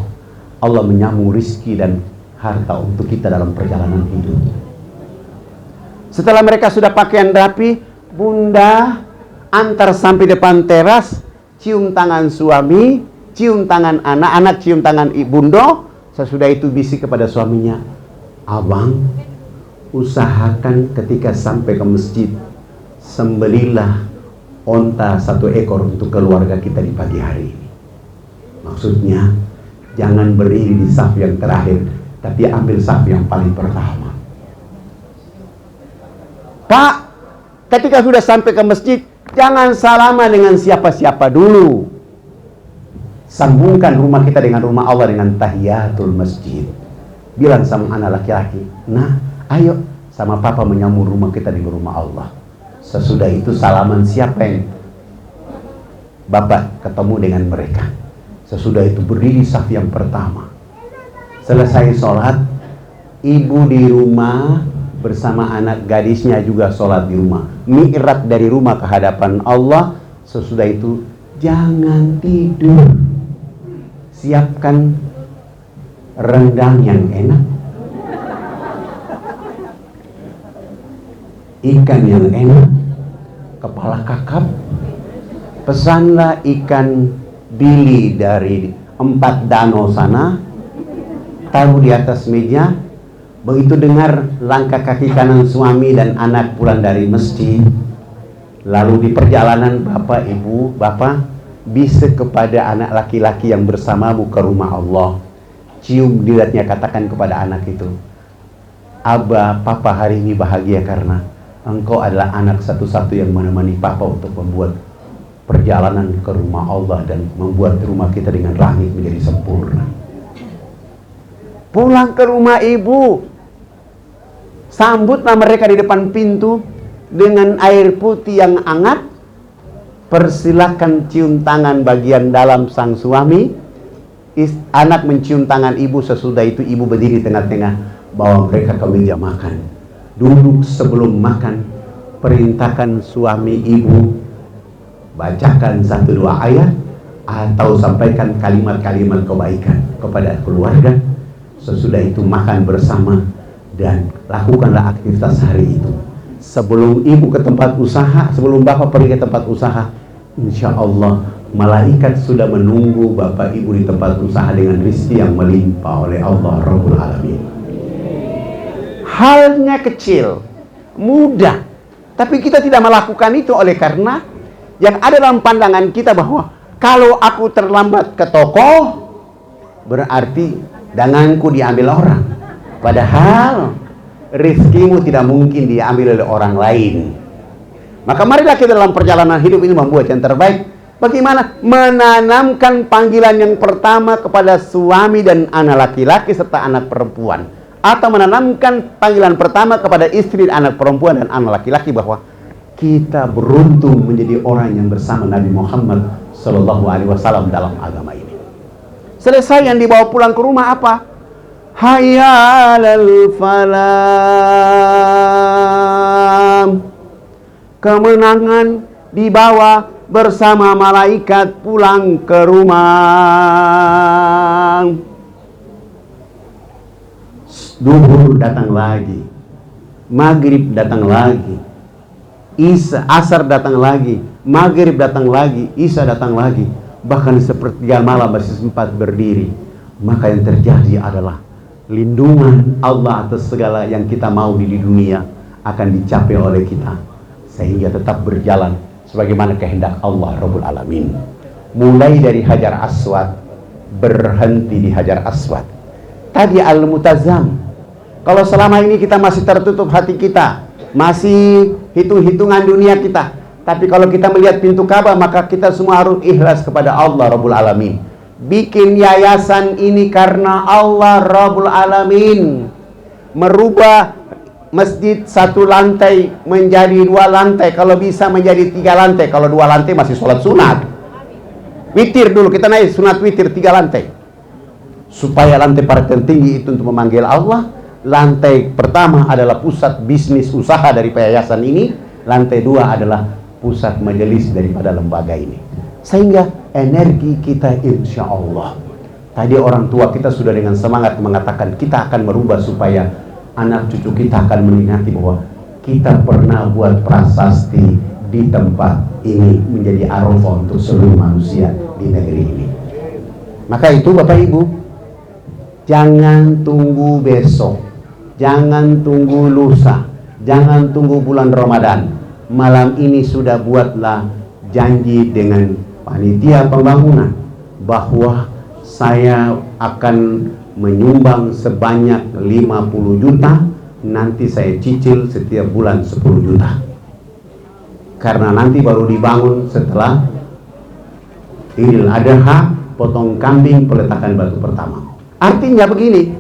Allah menyambung rizki dan harta untuk kita dalam perjalanan hidup." Setelah mereka sudah pakaian rapi, Bunda antar sampai depan teras, cium tangan suami, cium tangan anak, anak cium tangan Bundo. Sesudah itu bisik kepada suaminya, "Abang, usahakan ketika sampai ke masjid, sembelilah onta 1 ekor untuk keluarga kita di pagi hari ini." Maksudnya, jangan berdiri di saf yang terakhir, tapi ambil saf yang paling pertama. Pak, ketika sudah sampai ke masjid, jangan salaman dengan siapa-siapa dulu. Sambungkan rumah kita dengan rumah Allah dengan tahiyatul masjid. Bilang sama anak laki-laki, "Nah, ayo sama papa menyambung rumah kita dengan rumah Allah." Sesudah itu salaman siapa yang bapak ketemu dengan mereka. Sesudah itu berdiri saf yang pertama. Selesai sholat, ibu di rumah bersama anak gadisnya juga sholat di rumah. Mi'raj dari rumah ke hadapan Allah. Sesudah itu jangan tidur. Siapkan rendang yang enak, ikan yang enak, kepala kakap. Pesanlah ikan bili dari 4 danau sana, taruh di atas meja. Begitu dengar langkah kaki kanan suami dan anak pulang dari masjid, lalu di perjalanan bapak, ibu, bapak bisa kepada anak laki-laki yang bersamamu ke rumah Allah. Cium jidatnya, katakan kepada anak itu, "Abah, papa hari ini bahagia karena engkau adalah anak satu-satu yang menemani papa untuk membuat perjalanan ke rumah Allah dan membuat rumah kita dengan langit menjadi sempurna." Pulang ke rumah ibu, sambutlah mereka di depan pintu dengan air putih yang hangat. Persilakan cium tangan bagian dalam sang suami. Anak mencium tangan ibu. Sesudah itu ibu berdiri tengah-tengah, bawa mereka ke meja makan. Duduk sebelum makan, perintahkan suami ibu bacakan 1-2 ayat atau sampaikan kalimat-kalimat kebaikan kepada keluarga. Sesudah itu makan bersama dan lakukanlah aktivitas hari itu. Sebelum ibu ke tempat usaha, sebelum bapak pergi ke tempat usaha, insya Allah malaikat sudah menunggu bapak ibu di tempat usaha dengan rezeki yang melimpah oleh Allah Rabbul Alamin. Halnya kecil, mudah. Tapi kita tidak melakukan itu oleh karena yang ada dalam pandangan kita bahwa kalau aku terlambat ke toko, berarti daganganku diambil orang. Padahal rizkimu tidak mungkin diambil oleh orang lain. Maka marilah kita dalam perjalanan hidup ini membuat yang terbaik. Bagaimana? Menanamkan panggilan yang pertama kepada suami dan anak laki-laki serta anak perempuan. Atau menanamkan panggilan pertama kepada istri, anak perempuan dan anak laki-laki bahwa kita beruntung menjadi orang yang bersama Nabi Muhammad SAW dalam agama ini. Selesai, yang dibawa pulang ke rumah apa? Hayya 'alal falah. Kemenangan dibawa bersama malaikat pulang ke rumah. Duhur datang lagi, maghrib datang lagi, asar datang lagi, maghrib datang lagi, isya datang lagi, bahkan sepertiga malam masih sempat berdiri. Maka yang terjadi adalah lindungan Allah atas segala yang kita mau di dunia akan dicapai oleh kita, sehingga tetap berjalan sebagaimana kehendak Allah Rabbul Alamin. Mulai dari Hajar Aswad, berhenti di Hajar Aswad. Tadi Al-Mutazam. Kalau selama ini kita masih tertutup hati kita, masih hitung-hitungan dunia kita, tapi kalau kita melihat pintu Ka'bah, maka kita semua harus ikhlas kepada Allah Rabbul Alamin. Bikin yayasan ini karena Allah Rabbul Alamin. Merubah masjid satu lantai menjadi 2 lantai, kalau bisa menjadi 3 lantai. Kalau 2 lantai masih sholat sunat. Witir dulu, kita naik sunat witir 3 lantai. Supaya lantai paling tertinggi itu untuk memanggil Allah. Lantai pertama adalah pusat bisnis usaha dari yayasan ini. Lantai 2 adalah pusat majelis daripada lembaga ini. Sehingga energi kita insya Allah. Tadi orang tua kita sudah dengan semangat mengatakan kita akan merubah supaya anak cucu kita akan mengingat bahwa kita pernah buat prasasti di tempat ini menjadi arafah untuk seluruh manusia di negeri ini. Maka itu Bapak Ibu, jangan tunggu besok, jangan tunggu lusa, jangan tunggu bulan Ramadan. Malam ini sudah buatlah janji dengan panitia pembangunan bahwa saya akan menyumbang sebanyak 50 juta, nanti saya cicil setiap bulan 10 juta. Karena nanti baru dibangun setelah Idul Adha, potong kambing, peletakan batu pertama. Artinya begini,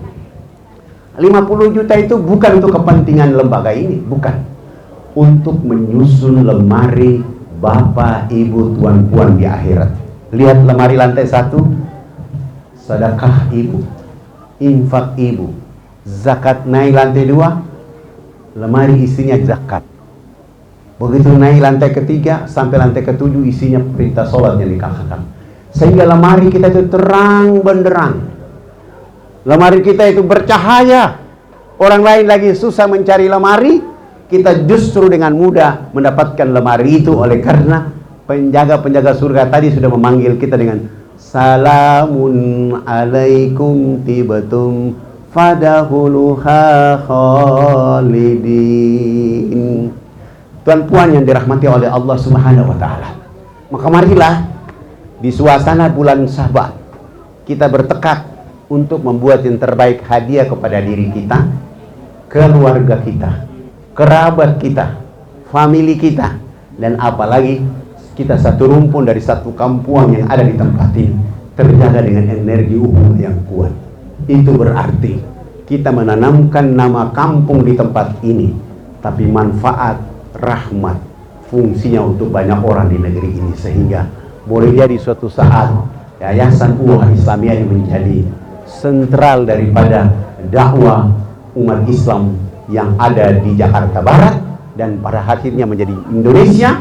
50 juta itu bukan untuk kepentingan lembaga ini, bukan. Untuk menyusun lemari Bapak, Ibu, Tuan, Puan di akhirat. Lihat lemari lantai 1, sedekah ibu, infak ibu, zakat. Naik lantai 2, lemari isinya zakat. Begitu naik lantai ke-3 sampai lantai ke-7 isinya perintah sholat yang dikatakan. Sehingga lemari kita itu terang benderang, lemari kita itu bercahaya. Orang lain lagi susah mencari lemari, kita justru dengan mudah mendapatkan lemari itu. Oleh karena penjaga-penjaga surga tadi sudah memanggil kita dengan salamun alaikum tibatum fadahuluha khalidin. Tuan puan yang dirahmati oleh Allah Subhanahu wa taala. Maka marilah di suasana bulan Sya'ban kita bertekad untuk membuat yang terbaik hadiah kepada diri kita, keluarga kita, kerabat kita, famili kita, dan apalagi kita satu rumpun dari satu kampung yang ada di tempat ini terjaga dengan energi ukhuwah yang kuat. Itu berarti kita menanamkan nama kampung di tempat ini, tapi manfaat, rahmat, fungsinya untuk banyak orang di negeri ini. Sehingga boleh jadi suatu saat Yayasan Ukhuwah Islamiyah ini menjadi sentral daripada dakwah umat Islam yang ada di Jakarta Barat, dan pada akhirnya menjadi Indonesia,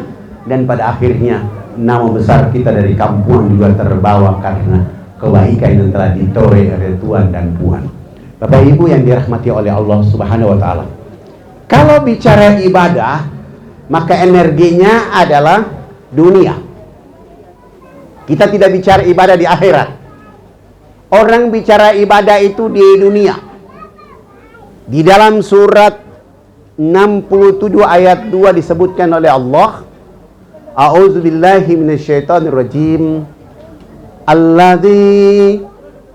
dan pada akhirnya nama besar kita dari kampung juga terbawa karena kebaikan yang telah ditoreh oleh Tuan dan Puan. Bapak Ibu yang dirahmati oleh Allah Subhanahu wa taala. Kalau bicara ibadah, maka energinya adalah dunia. Kita tidak bicara ibadah di akhirat. Orang bicara ibadah itu di dunia. Di dalam surat 67 ayat 2 disebutkan oleh Allah, A'udzubillahi minasyaitonirrajim. Alladzi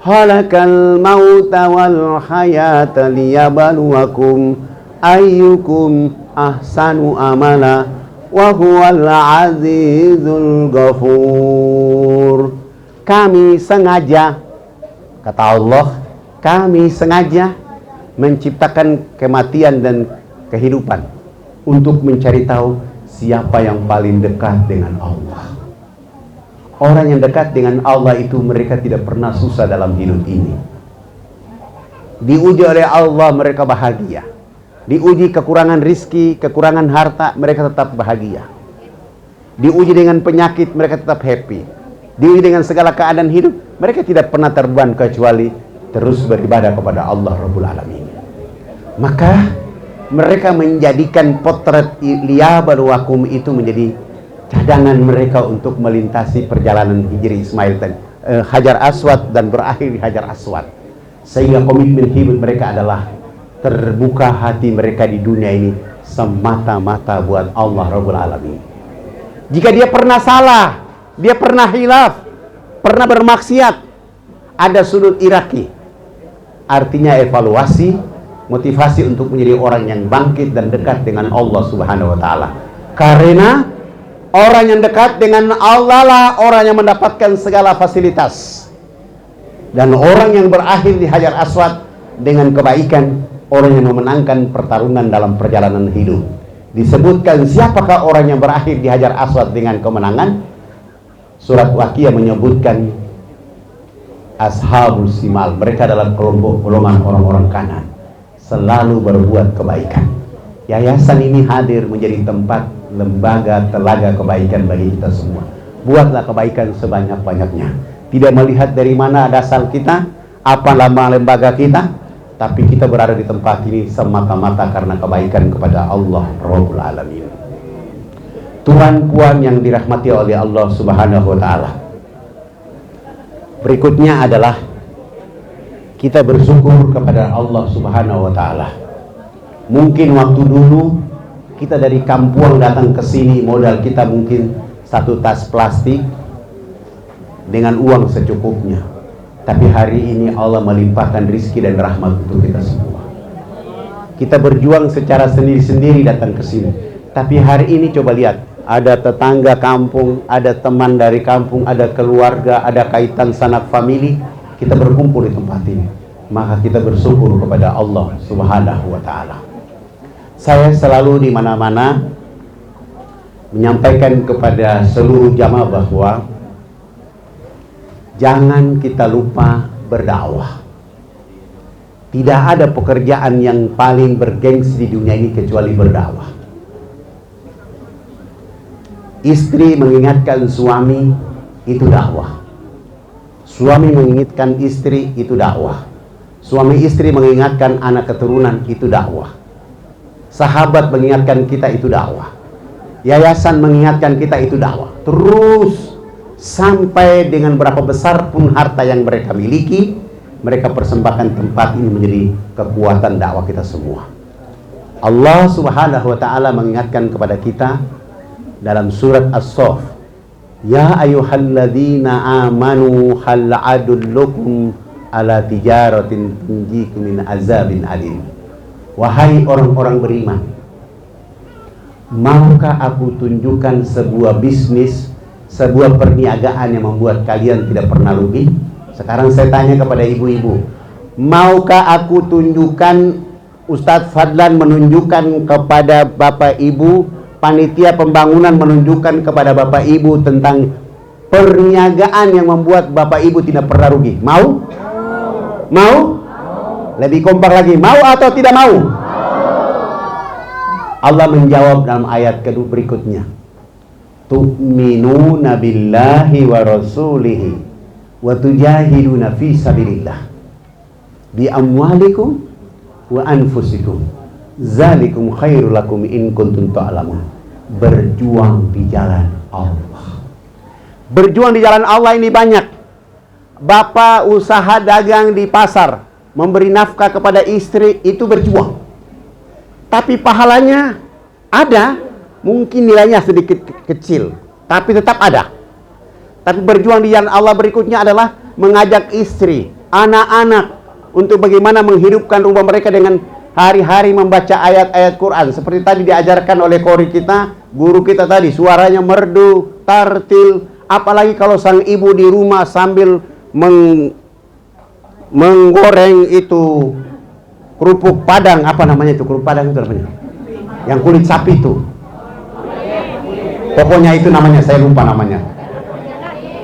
khalaqal mauta wal hayata liyabluwakum ayyukum ahsanu amala wa huwal azizul ghafur. Kami sengaja, kata Allah, kami sengaja menciptakan kematian dan kehidupan untuk mencari tahu siapa yang paling dekat dengan Allah. Orang yang dekat dengan Allah itu mereka tidak pernah susah dalam hidup ini. Diuji oleh Allah mereka bahagia. Diuji kekurangan rizki, kekurangan harta, mereka tetap bahagia. Diuji dengan penyakit, mereka tetap happy. Diuji dengan segala keadaan hidup, mereka tidak pernah terbeban kecuali terus beribadah kepada Allah Rabbul Alamin. Maka mereka menjadikan potret liyabluwakum itu menjadi cadangan mereka untuk melintasi perjalanan Hijri Ismail dan Hajar Aswad dan berakhir di Hajar Aswad. Sehingga komitmen hidup mereka adalah terbuka hati mereka di dunia ini semata-mata buat Allah Rabbul Alamin. Jika dia pernah salah, dia pernah hilaf, pernah bermaksiat, ada sudut iraki. Artinya evaluasi, motivasi untuk menjadi orang yang bangkit dan dekat dengan Allah Subhanahu wa taala. Karena orang yang dekat dengan Allah lah orang yang mendapatkan segala fasilitas. Dan orang yang berakhir di Hajar Aswad dengan kebaikan, orang yang memenangkan pertarungan dalam perjalanan hidup. Disebutkan siapakah orang yang berakhir di Hajar Aswad dengan kemenangan? Surat Waqiah menyebutkan Ashabul Simal, mereka dalam kelompok golongan orang-orang kanan, selalu berbuat kebaikan. Yayasan ini hadir menjadi tempat lembaga telaga kebaikan bagi kita semua. Buatlah kebaikan sebanyak-banyaknya. Tidak melihat dari mana dasar kita, apa nama lembaga kita, tapi kita berada di tempat ini semata-mata karena kebaikan kepada Allah Rabbul Alamin. Tuan puan yang dirahmati oleh Allah Subhanahu wa taala. Berikutnya adalah kita bersyukur kepada Allah Subhanahu wa taala. Mungkin waktu dulu kita dari kampung datang ke sini, modal kita mungkin satu tas plastik dengan uang secukupnya. Tapi hari ini Allah melimpahkan rizki dan rahmat untuk kita semua. Kita berjuang secara sendiri-sendiri datang ke sini. Tapi hari ini coba lihat, ada tetangga kampung, ada teman dari kampung, ada keluarga, ada kaitan sanak famili. Kita berkumpul di tempat ini. Maka kita bersyukur kepada Allah Subhanahu wa taala. Saya selalu di mana-mana menyampaikan kepada seluruh jamaah bahwa jangan kita lupa berdakwah. Tidak ada pekerjaan yang paling bergengsi di dunia ini kecuali berdakwah. Istri mengingatkan suami, itu dakwah. Suami mengingatkan istri, itu dakwah. Suami istri mengingatkan anak keturunan, itu dakwah. Sahabat mengingatkan kita, itu dakwah. Yayasan mengingatkan kita, itu dakwah. Terus sampai dengan berapa besar pun harta yang mereka miliki, mereka persembahkan tempat ini menjadi kekuatan dakwah kita semua. Allah Subhanahu wa taala mengingatkan kepada kita dalam surat As-Saff, ya ayyuhalladzina amanu hal adullukum ala tijaratin tunjikum min azabin alim. Wahai orang-orang beriman, maukah aku tunjukkan sebuah bisnis, sebuah perniagaan yang membuat kalian tidak pernah rugi? Sekarang saya tanya kepada ibu-ibu, maukah aku tunjukkan, Ustadz Fadlan menunjukkan kepada bapak ibu, panitia pembangunan menunjukkan kepada bapak ibu tentang perniagaan yang membuat bapak ibu tidak pernah rugi? Mau? Mau? Lebih kompak lagi, mau atau tidak mau? Allah menjawab dalam ayat kedua berikutnya, tu'minuna billahi wa rasulihi wa tujahiduna fi sabilillah bi amwalikum wa anfusikum zalikum khairul lakum in kuntum ta'lamun. Berjuang di jalan Allah. Berjuang di jalan Allah ini banyak. Bapak usaha dagang di pasar, memberi nafkah kepada istri, itu berjuang. tapi pahalanya ada, mungkin nilainya sedikit kecil, tapi tetap ada. Tapi berjuang di jalan Allah berikutnya adalah mengajak istri, anak-anak untuk bagaimana menghidupkan rumah mereka dengan hari-hari membaca ayat-ayat Quran. Seperti tadi diajarkan oleh kori kita, guru kita tadi, suaranya merdu, tartil. Apalagi kalau sang ibu di rumah sambil menggoreng itu kerupuk padang, apa namanya itu kerupuk padang itu namanya? Yang kulit sapi itu. Pokoknya itu namanya, saya lupa namanya.